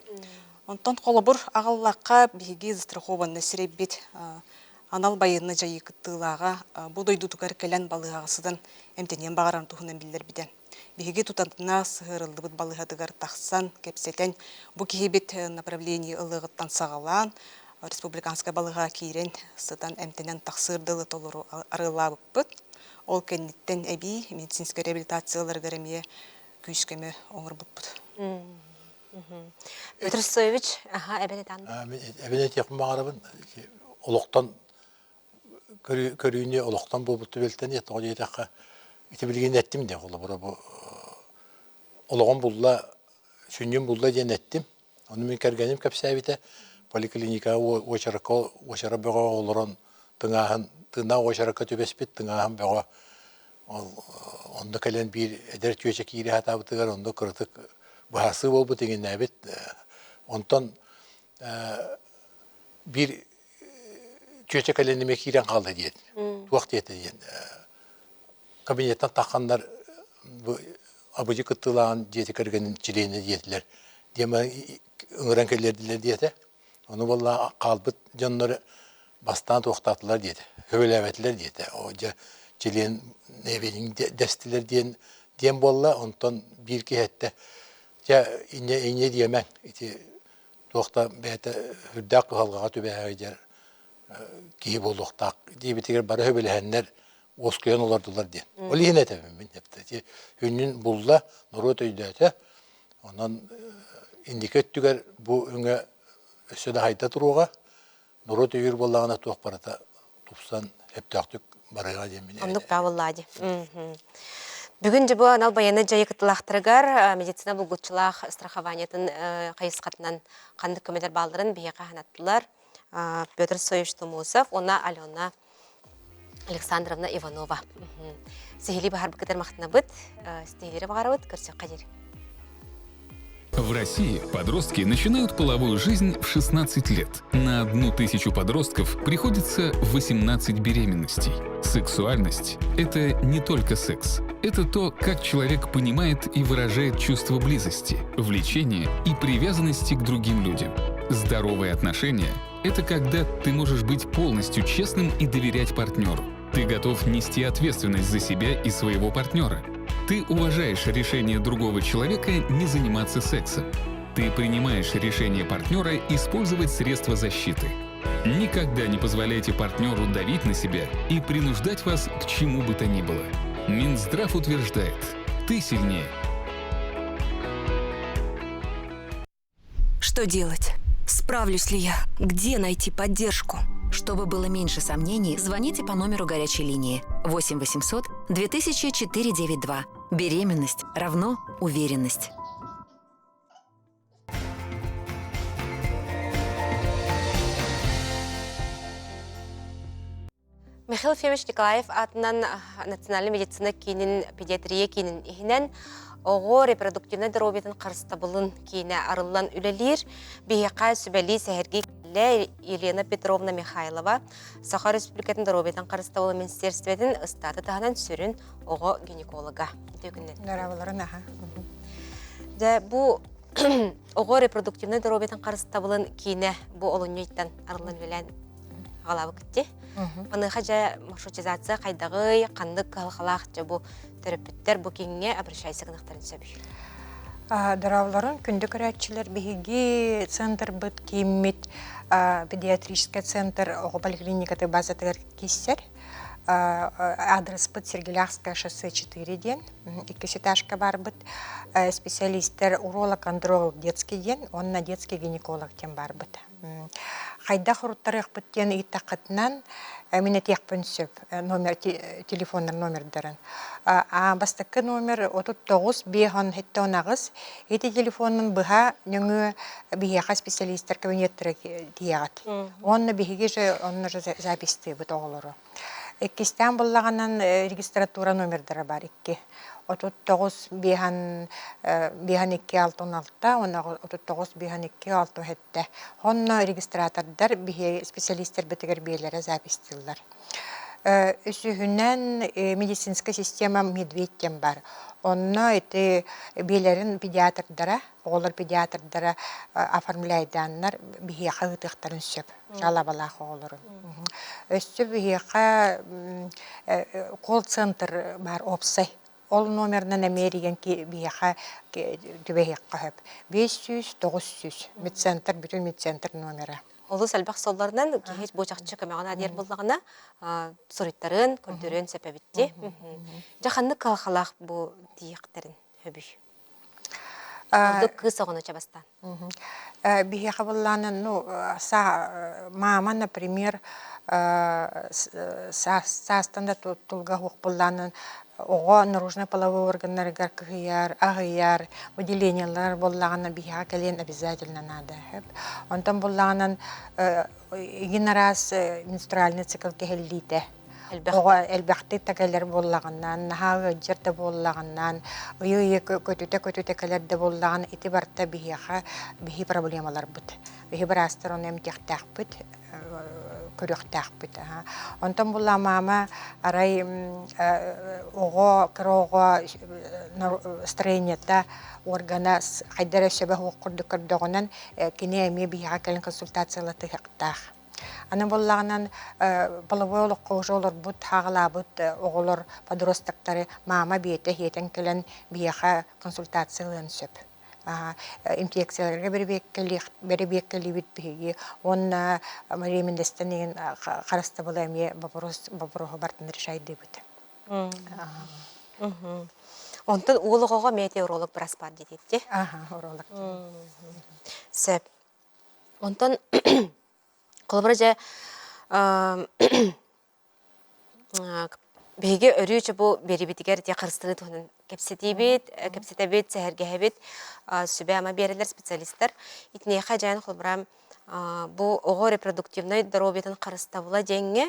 [SPEAKER 11] Онтон колобур агаллакка биги застрахованный сиребит анал байыны жайыкыттылага бу дойдутугар келен балыгага сытан эмтенен багаран тухунан билер биден. Биги тутантына сыгырылды бут балыгадыгар тахсан кепсетен бу кихибит направление ылыгыттан сагалан республиканская балыга кирен сытан эмтенен тахсырдылы толору арылабыппыт. Ол кенниттен эби медицинский реабилитациялар гаремие күйскеме оңырбыппыт.
[SPEAKER 1] Петр Соевич, эбене танды.
[SPEAKER 10] Эбене текін бағарабын, олықтан көрүйіне олықтан болбытты белтен ет, ол етаққа ете білген еттім де, олығын бұлла, сүнген бұлла ден еттім. Оны мен кәргенім кәпсәбіті, поликлиника очара бөға олырын тыңа очаракка төбеспет, тыңаһын бөға онды кәлен бір әдер түйече кейрі хатабытығар, онды кырытық бағасы болбы деген әбет. Онтан бір түйече кәленіме кейрен қалды дейін, туақ дейті дейін. Кабинеттен таққандар абыжы күттілаған дейті кіргенін чирейіне дейділер. Дема ұңыран кәлерділер дейті. Оны болла қалбыт жанлары бастан тоқтатылар дейді. Хөвеләветілер дейді. О чилен небенің дәстілер дейін болла, онтан бір кейетті. Ине деймен. Тоқта бәйті хүрдәк қалғаға төбәғі дер кейі болуқтақ. Дейбетігер бары хөвеләхенлер оскүйен олардылар дейін. Ол ең әтәбім мен. Үннің болла нұрот өйдәті. Онан индикеттігер бұл өңі өсөді хайта тұруға, нұрот өйір болағына тоқ барата тұпсан әптіқтік барыға деміне.
[SPEAKER 1] Ондық бағыллади. Бүгін жібі анал баяны жайықытылақтырығар медицина бұлғытшылақ страхованиятын қайысқатынан қандық көмелер балдырын бейеқа ханаттылар. Петр Соевич Тумусов, она Алена Александровна Иванова. Сехили бағар бұқытар мақтына бұд, стейлері бағар бұд, көрсек қадер.
[SPEAKER 12] В России подростки начинают половую жизнь в 16 лет. На 1000 подростков приходится 18 беременностей. Сексуальность – это не только секс. Это то, как человек понимает и выражает чувство близости, влечения и привязанности к другим людям. Здоровые отношения – это когда ты можешь быть полностью честным и доверять партнеру. Ты готов нести ответственность за себя и своего партнера. Ты уважаешь решение другого человека не заниматься сексом. Ты принимаешь решение партнера использовать средства защиты. Никогда не позволяйте партнеру давить на себя и принуждать вас к чему бы то ни было. Минздрав утверждает: ты сильнее.
[SPEAKER 13] Что делать? Справлюсь ли я? Где найти поддержку?
[SPEAKER 14] Чтобы было меньше сомнений, звоните по номеру горячей линии 8 800 2000 492. Беременность равно уверенность.
[SPEAKER 1] Михаил Фемич Николаев атынан национальный медицина кейнин педиатрия кейнин ихинен оғо репродуктивный дробетін қарыстабылын кейіне арылан үлелер бейеқа сүбәлі сәхерге Елена Петровна Михайлова Саха Республикатын дробетін қарыстабылы министерстветін ұстаты тағынан сүрін оғо гинеколога.
[SPEAKER 3] Дарабыларын аға.
[SPEAKER 1] Бұ ого репродуктивный дробетен қарыстабылын кейіне бұ олынйыттан арылын білен ғалабы күтті. Оныға жа маршрутизация қайдағы қандық қалқалақ жа бұ терапевттер бұ кеңіне обращайся қынықтарын сөбі.
[SPEAKER 15] Дарауларын күнді көрәтчілер бігіге центр бұд кеймет педиатрический центр оғы поликлиникаты базатығыр кестер. Адрес бұд Сергелякское шоссе 4 ден, 2 этажка бар бұд. Специалистер уролог-андролог детский ден, он на детский гинеколог тен бар бұд. Қайда құрыттарық бұттен иттақытынан мене тек пөнсөп телефондар номердарын. Бастықы номер 39 бейхан хетті онағыз. Еті телефонын бұға нүңі бейеға специалистер кабинеттері тиягат. Онны бейге же онны записты бұд оғылыры. Эккистен боллағанан регистратура номердары бар 2. 39 бейхан 2-6-16, 39 бейхан 2-6 хетті. Онны регистратордар бейге специалистер бітігер бейлері запистылар. Үсігінен медицинская система медведтен бар. Онна эти бейлерин педиатрдара, олар педиатрдара оформляйданнар бейге қағытықтарын сөп. Жалабалақ оларын. Өсті бейге колл-центр бар опсай. Ол номернан әмереген бейге түбейек қағып. 500-900 медцентр, бүтін медцентр номері.
[SPEAKER 1] Олы сәлбәқ солларынан кейхет боқчақчы көмеғана дер болдағына сұрыттарын, көрдерін сәпәбітті. Жақанны қалқалақ бұл дейіқтерін өбі. Олды қыз оғына чабастан.
[SPEAKER 15] Бейге боллағынан, мама, например, састанда тұлға хуқ боллағынан оға наружный половой органнар гаркыгыяр, ағыяр, выделениялар боллағына бейге кәлен обязательно надо. Онтан боллағынан егін раз менструальный цикл кәхелдейді. Оға әлбәқті тәкәлер боллағынан, нағағы жерді боллағынан, үйі көтіте кәлерді боллағын, еті барта бейге проблемалар бұд. Бейге бір астыр оны әмтектәқ бұд. Көріқтәқ бүт. Онтан бұлла мама арай оға, кіроға строениятта органа қайдары сөбі құқырды көрдіғынан кене әме бейға кәлін консультациялы тұйықтақ. Аны боллағынан половой олық қоғжы олар бұд, хағыла бұд, оғылар подростақтары мама бейті хетін кәлін бейға консультациялын сөп. Инфекцияларға бәрі бітпеге. Оны мәреміндестен еген қарасты бұл әме бапырығы бартын решайды бұд.
[SPEAKER 1] Онтын олығыға метеоролог бірас бар дедетті?
[SPEAKER 15] Оролог.
[SPEAKER 1] Сөп. Онтын қолыбыр жа беге өрүйчі бұл бері бітігер де қырыстығы тұғынан кәпсетебет, сәхергәбет, сөбе ама берілер специалисттар. Итінеға жайын қолбырам бұл оғы репродуктивной дробетін қырыстабыла жәңге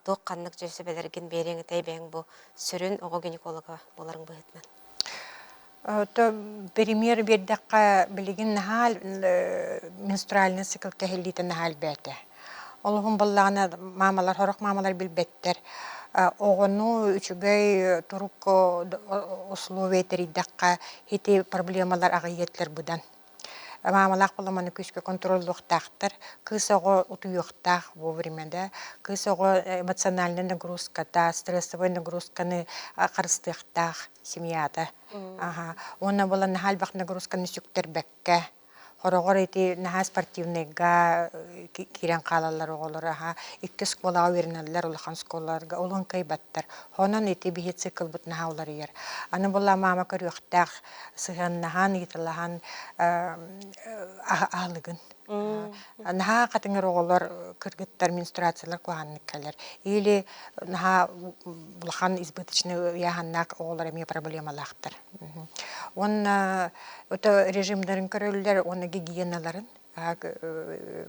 [SPEAKER 1] тоқ қанлық жөсі бәлерген береңі тәйбәң бұл сүрін оғы гинеколога боларын бұғытынан.
[SPEAKER 15] Пример бердіққа білеген нахал менструальный цикл кәхелдейтін нахал бәті. Олығын боллағына мамалар, хорық мамалар білбеттер. Оғыну үчігей тұрук условия теридаққа хети проблемалар ағайетлер бұдан. Мамалақ болыманы күшкі контролдуқтақтыр, кыз оғы ұтуюқтақ бұл временде, кыз оғы эмоциональный нагрузката, стрессовой нагрузканы қарыстықтақ семьяда. Оны болан халбақ нагрузканы сүктер бәкке. Хорогор эти наха спортивныйга кирен қалалар оғылыр. Иккес қолаға верінелер улахан сколларга олын кайбаттар. Хонан эти бихи цикл бұт наха олар ер. Аны бола мама көріқтақ сыған нахан етілахан ағылығын. Наха қатыңыр оғылар кіргіттар менструациялар көғанны кәлер. Или наха бұлхан избыточны яғаннақ оғылар әме проблемалақтыр. Он режимдарын көрілдер, оны гигиеналарын,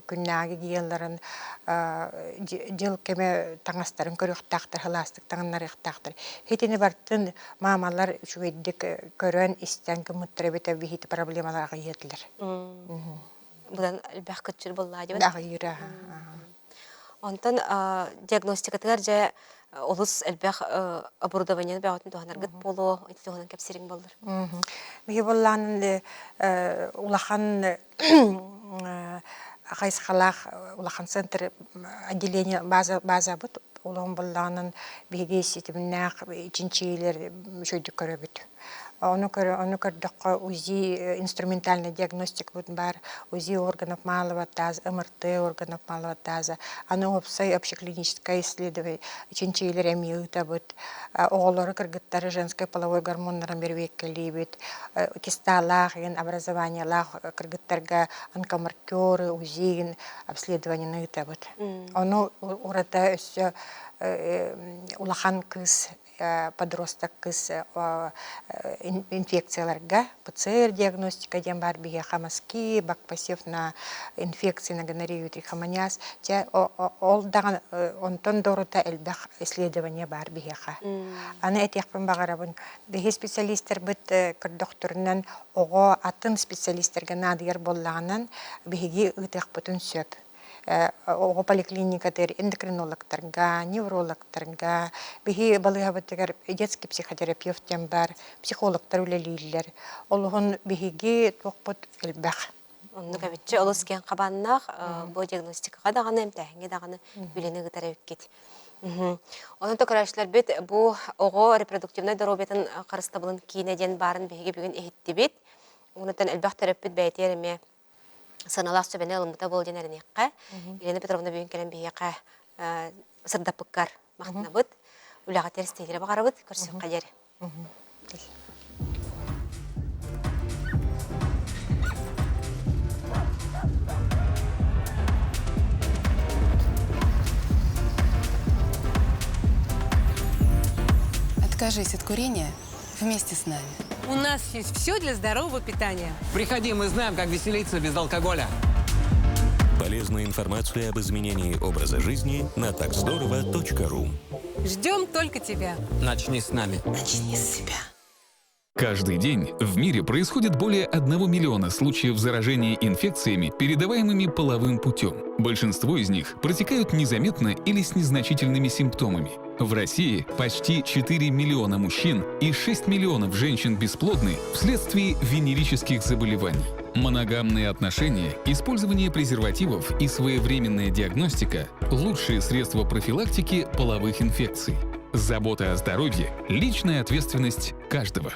[SPEAKER 15] күннағы гигиеналарын, жыл кеме таңастарын көріқтақтыр, хыластық таңынлар иқтақтыр. Хетені бартын мамалар үшуеддік көрін істенгі мұттыры беті бейті проблемаларға етілер.
[SPEAKER 1] Бұдан әлбәқ күтчір болла деп?
[SPEAKER 15] Ағайыры.
[SPEAKER 1] Онтан диагностикатығар жа олыс әлбәқ оборудованияны бәғатын туғанар ғыт болу, өте туғанан кәпсерің болыр.
[SPEAKER 15] Биһи боллаанын улахан Хайсхалах улахан центр отделение база бут улам боллаанын биһиги ситимнах ичинчилер шөйдүк көрөбүт. Onu көрдөккө УЗИ инструментальный диагностик бут бар, УЗИ органов малого таза, МРТ органов малого таза, аны опсай общеклиническое исследование, ичинчилер эмиыта бут, оголору кыргыттары женской половой гормонларын бербеккели бит, кисталах, образованиялах кыргыттарга онкомаркеры, УЗИ обследование ныыта бут. Ону урата өссө улахан кыз подросток кыз инфекцияларга ПЦР диагностика дем бар биге хамаски бакпасев на инфекции на гонорею трихомониаз те ол даган онтон дорута элбах исследование бар биге ха аны этехпен багарабын биге специалисттер бит кырдокторунан ого атын специалисттерге надыгар боллаганан биге ытехпытын сөп ого поликлиникатер эндокринологтарга, неврологтарга, биһи балыгабыттыгар детский психотерапевт тем бар, психологтар үлелилер. Олугун биһиги токпут элбах.
[SPEAKER 1] Онну кабитче олус кен кабаннах бу диагностикага даганы эмтехинге даганы билени гытарып кет. Онун токорашлар бит бу ого репродуктивный здоровьетин карыстабылын кийинеден барын биһиги бүгүн эхитти бит. Унутан элбах терапевт бәйтерме саналах сөбене алымыта бол денеринекка. Елена Петровна бүгін келен бейеқа сырдапыккар мақтына бұд. Үліға теріс тейлері бағары бұд, көрсен қадері.
[SPEAKER 16] Откажись от курения вместе с нами.
[SPEAKER 7] У нас есть все для здорового питания.
[SPEAKER 17] Приходи, мы знаем, как веселиться без алкоголя.
[SPEAKER 8] Полезная информация об изменении образа жизни на такздорово.ру.
[SPEAKER 7] Ждем только тебя.
[SPEAKER 17] Начни с нами.
[SPEAKER 16] Начни с себя.
[SPEAKER 12] Каждый день в мире происходит более 1 миллиона случаев заражения инфекциями, передаваемыми половым путем. Большинство из них протекают незаметно или с незначительными симптомами. В России почти 4 миллиона мужчин и 6 миллионов женщин бесплодны вследствие венерических заболеваний. Моногамные отношения, использование презервативов и своевременная диагностика – лучшие средства профилактики половых инфекций. Забота о здоровье – личная ответственность каждого.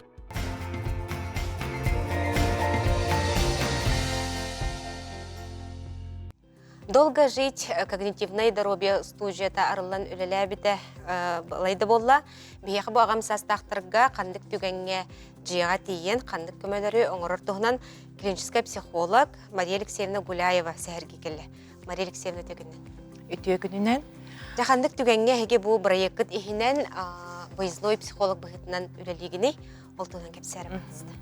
[SPEAKER 1] Долго жить когнитивное здоровье студията арылан үлеләбите лайды болла. Бияқы bu ағам састақтырға қандық түгенге жиға тиен қандық көмелері оңырыр тұғынан клинический психолог Мария Алексеевна Гуляева сәхірге келі. Мария Алексеевна төгінен.
[SPEAKER 18] Өтіе күнінен?
[SPEAKER 1] Қандық түгенге хеге бұл проект ихінен выездной психолог бұғытынан үлелігіне ол тұғынан кепсәрі бұғызды.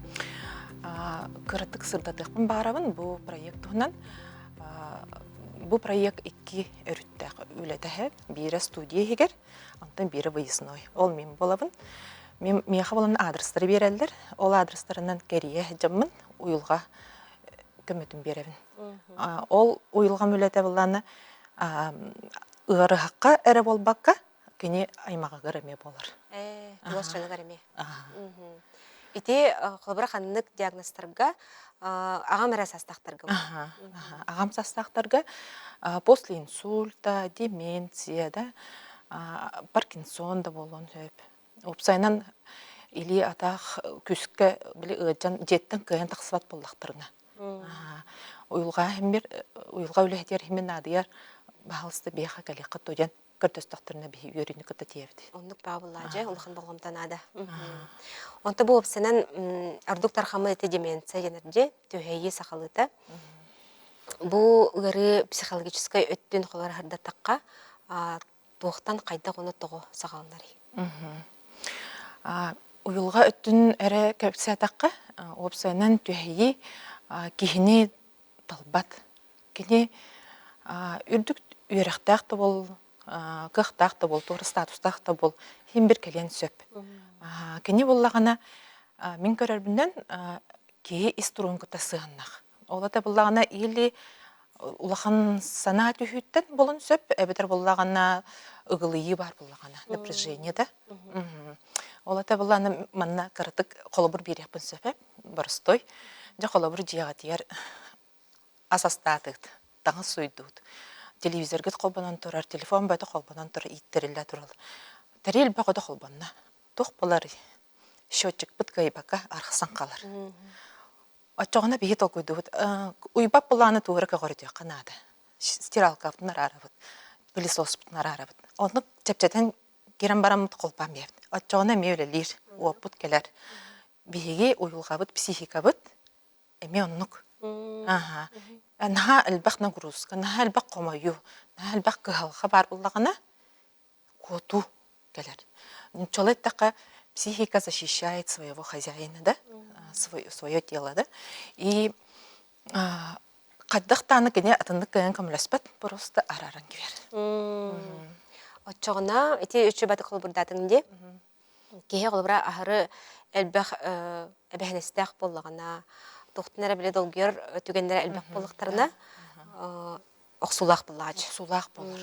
[SPEAKER 18] Күріттік сырдатықпын бағарабын бұл проект тұғынан. Бу проект 2 өрүттәк үләтәһе, бире студия һигер, антан бире выездной. Ол мен болабын. Меха болан адрестары берәлдер. Ол адрестарынан кәрие җаммын, уйылга көмөтүн берәбин. Ол уйылга үләтә булланы ыгыры хакка эре болбакка, кини аймага гәрәме булыр.
[SPEAKER 1] Тугашчаны гәрәме. Ите хобра ханнык диагностларга ағам әрі састақтарға?
[SPEAKER 18] Ағам састақтарға после инсульта, деменция, Паркинсон да болуын сөйіп. Опсайнан или атақ күсікке жеттің көйен тақсыват болдақтырына. Уйылға өлігдер хемін адыяр бағылысты бейқа кәлеқі төден көртөстақтырына бей өріні күтті тиевді.
[SPEAKER 1] Ондық бағылажы, ұлықын болғымтан ады. Онты бұл опсынан ардук тархамы еті деменция енерде түйейі сақалыты. Бұл ұғыры психологическай өттін қолар харда таққа туықтан қайда қоны тұғы сақалынары.
[SPEAKER 18] Уйылға өттін әрі көпсі таққа опсынан түйейі кейіне талбат. Кейіне үрдік үйректақты бол, қықтақты бол, тоғыр статустақты бол, хем бір кәлен сөп. Кені болағана мен көрербінден кей иструын күтті сығаннақ. Олата болағана елі улахан сана түйіттен болын сөп, әбетер болағана ұғылыйы бар болағана, напряжение да. Олата буланы манна кырытык колобур бирекпин сөпеп, борстой. Жа колобур жиягатыяр асастатыт, таңы суйдут. Телевизоргет колбанан турар, телефон бөтө колбанан тур иттериле турал. Терил бакода колбанна. Тух болар счетчик бит кайбака архсан калар. Очогона бихит окуйдут. Уйбап буланы туурак гордя канада. Стиралка нарарабыт. Пылесос нарарабыт. Оны чепчетен кирен барамыт колпам беп. Очогона мевлелир, опут келер. Биги уйулгабыт психикабыт. Эме оннук. Ага. Наха албах нагрузка, наха албах комаю, наха албах кыхалга бар буллагана коту келер. Человек така психика защищает своего хозяина, да? Свое тело, да? И каддахтаны кене атындык кеген камласпат просто араран кибер.
[SPEAKER 1] Очогона эти үчөбаты колбурдатыңде. Кеhe колбура ахыры албах эбехнестах боллагана Тоқтынара біле долгер түгендері әлбәк болықтарына оқсулақ бұллағыч.
[SPEAKER 18] Оқсулақ болыр.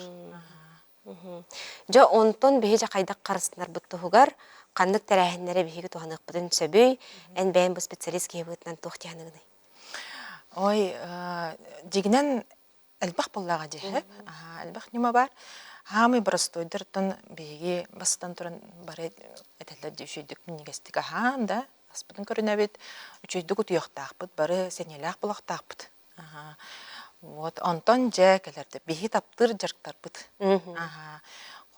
[SPEAKER 1] Жа онтон бейже қайдақ қарысынар бұтты хугар, қандық тәрәхінлері бейге туғанық бұдын сөбүй, ән бәйін бұл специалист кейбітінен тоқтияныгыны.
[SPEAKER 18] Ой, дегінен әлбәк боллаға жехеп, әлбәк нема бар. Хамы бірістойдыртын бейге бастан тұрын бары әтәлі дөшейдік мінегестік ахан да, аспыдын көрінәбет, үчейдік ұтыяқтақпыд, бары сенеләқ бұлақтақпыд. Вот, онтон жә кәлерді, бейгі таптыр жарқтарпыд.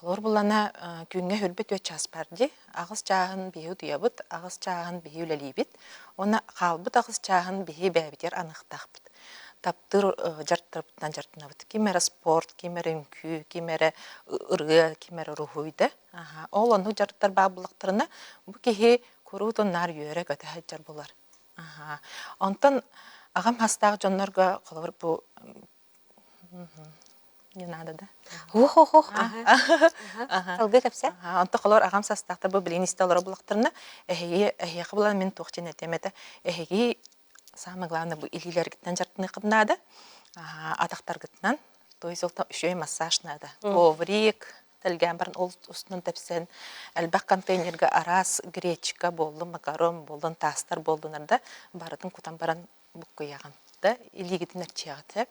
[SPEAKER 18] Қолор бұлана күнге хүрбет өт час бәрді, ағыз чағын бейі ұтыябыд, ағыз чағын бейі үләлейбет, оны қалбыд ағыз чағын бейі бәбетер анықтақпыд. Таптыр жарттарпыдан жартынабыд. Кемері спорт, кемері үнкі, кемері ұрғы, кемері рухуйды. Ол оны жарттар ба бұлақтарына бұл кеге көрудun нар yöre göte hajjar bolar. Ondan ağam hastaq jonnarga qolur bu ne nada da.
[SPEAKER 1] Ho. Salgı kapsa.
[SPEAKER 18] Ondan qolur ağam hastaqta bu bilin istalara bulaqtırna. Eheye qıblan men toqçin etemete. Ehege самое главное bu ililergitten jartını qıbnada. Ataqtar gitnan. То есть олта үшөй массаж нада. Коврик Тәлгән барын ол ұстынан тәпсен, әлбәк контейнерға арас гречка болды, макарон болды, тастар болдынарда, бардың кутан баран бұққы яғанды, илигетін әрчеға тәп,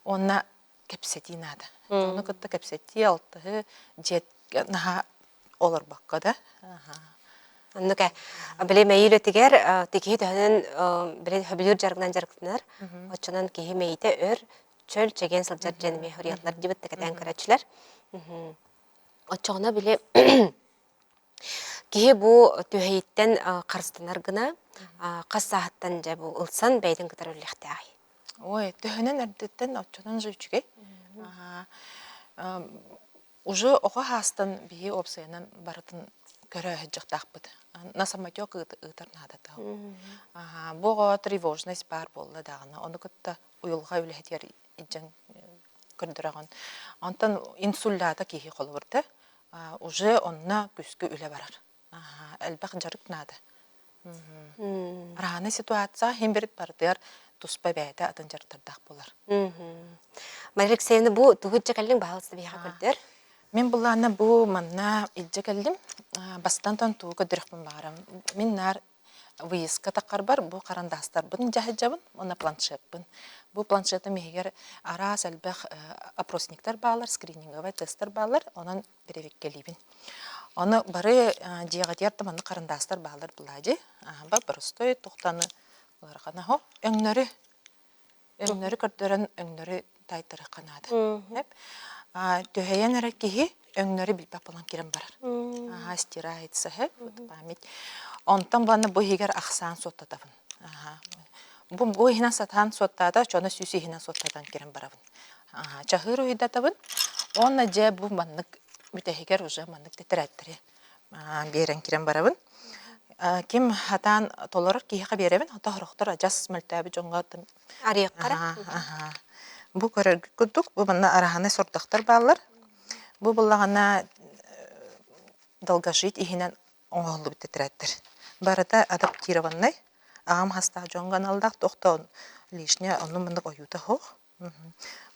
[SPEAKER 18] онна кәпсети нады. Оны күтті кәпсети алтығы жет наға олар баққа да.
[SPEAKER 1] Оннука, біле мәйілі тегер, текей тәхінен біле хөбілер жарғынан жарғытынар, отчынан кейі мәйті өр, чөл чеген сылжар жәнеме хұриятлар дебітті кәтән көрәтшілер. Отчоғына біле кейі бұл түйейттен қарыстанар гына, қас сағаттан жа бұл ұлсан бәйдің күтар өліқті ағай.
[SPEAKER 18] Ой, түйінен әрдеттен отчодан жүчіге. Уже оға хастан бейі опсайынан барытын көрі әджіқтақ бұд. Насаматек ұйтарнады тау. Бұға тревожность бар болды дағына. Оны күтті ұйылға өлігетер иджен көрдіраған. Антан инсуллята кейі қолы бұрды. Уже онна күскі үлі барар. Әлбәқ жарық нады. Раны ситуация хем берет бардыр туспа бәйді атын жарықтардақ болар.
[SPEAKER 1] Мария Алексеевна, бұл тұғыт жәкәлдің бағылысы бейға көрдір?
[SPEAKER 18] Мен бұланы бұл манна иджекәлдім. Бастантан туғы дүріқпін бағарам. Мен нар выезка тақар бар, бұл қарандастар бұдың жағы жабын, оны планшет бұн. Бұл планшеті мегер арас әлбәқ опросниктер бағалар, скрининговай тестер бағалар, онын беревек келейбін. Оны бары жиға дерді мұны қарандастар бағалар бұлайды. Ба бұрыстой тоқтаны ғарғана хо. Өңнөрі көрдерін өңнөрі тайтыры қанады. Төхейен әрі кейі өңнөрі білбәк болан керім барар. Стирается, память. Онтан баны бұл егер ақсан соттадабын. Бұл хинан сатан соттада, жоны сүйсі хинан соттадан керім барабын. Чахыр ойдатабын, оны жа бұл маннық бүтәхегер уже маннық тетірәттірі берен керім барабын. Кем хатан толырыр кейіға беребін, хата құрықтыр ажас мүлтәбі жоңғатым.
[SPEAKER 1] Арияқ қара?
[SPEAKER 18] Бұл көрергі күдік, бұл манна араханы сорттақтар балар. Бұл бұлағана долго жить ихинен оңғылы бітетірәттір. Барыда адаптированный, ағам хаста жоңған алдақ, тоқта лишне оның мындық ойуды хоқ.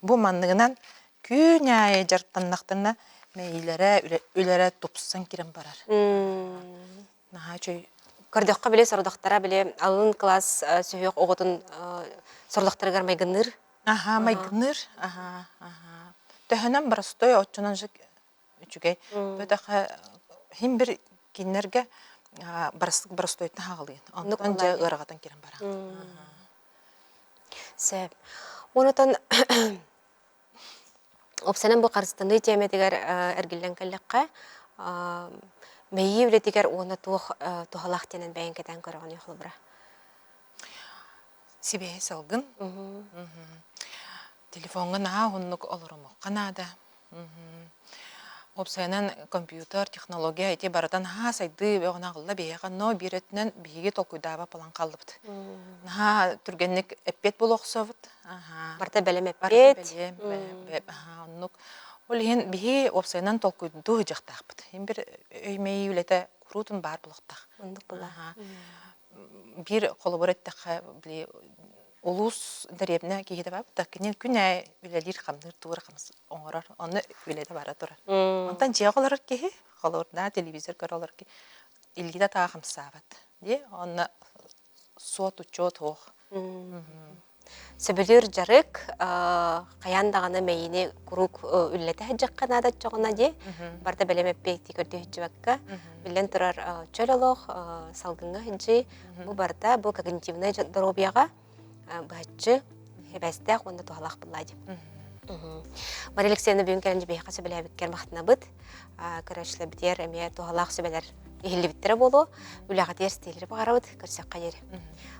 [SPEAKER 18] Бұл мандығынан күн әйе жарттаннақтарына мәйілері, үлері топсысан керен барар. Наха чөй
[SPEAKER 1] Көрдөккө биле сордоктара биле алын класс сөйөк оготун сордоктарыгар майгынныр.
[SPEAKER 18] Аха, майгынныр. Аха. Төһөнөн барыстой отчунан жик үчүгей. Бөтөкө хим бир кинерге барыстойтын хагылын. Онтон же ырагатан кирен бара.
[SPEAKER 1] Сөп. Онотон опсанан бу карыстынды теметигер эргилен келлекке мейи билетигер оны тухалах тенен бәйін кетен көрігін үйқылы бұра.
[SPEAKER 18] Сибе салгын. Телефонға наға ғыннық олырымы қанада. Опсайынан компьютер, технология эти барадан ха сайды оғына қылда бейеға, но биретінен бейге толкуйдаба палан қалдыбыд. Наға түргеннік әппет бұл оқсавыд.
[SPEAKER 1] Барта бәлем әппет.
[SPEAKER 18] Ол ең бейге опсайынан толкуйду жақтақпыд. Ең бір өймейі үлеті құрутын бар бұлықтақ. Bir kolaborattakka bile ulus derevne giyde var. Takinin küne ülelir kamdır tuğra kamız onar. Onu ülede var atura. Ondan cihaz olarak ki, kolorda televizyon karalar ki, ilgide ta kamsavat. Diye onu suat uçot hoğ.
[SPEAKER 1] Сөбілер жарык, қаяндағаны мәйіне күрік үллеті әджік қанада жоғына де, барда бәлем әппейті көрді хүджі бәкка, білен тұрар чөл олық, салғынға хүджі, бұл барда бұл когнитивный дробияға бұхатчы, хебәстәқ, онда туғалақ бұлайды. Мария Алексеевна бүгін кәрінді бейқа сөбілі әбіккер мақтына бұд, көрәшілі бітер әме туғалақ сөбілер ехілі біттері болу, үліға дер стейлері бағарауыд, көрсек қайері.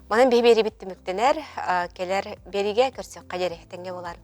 [SPEAKER 1] Манан бей бері бітті мүктенер, келер беріге көрсек қайері, тәңге болар.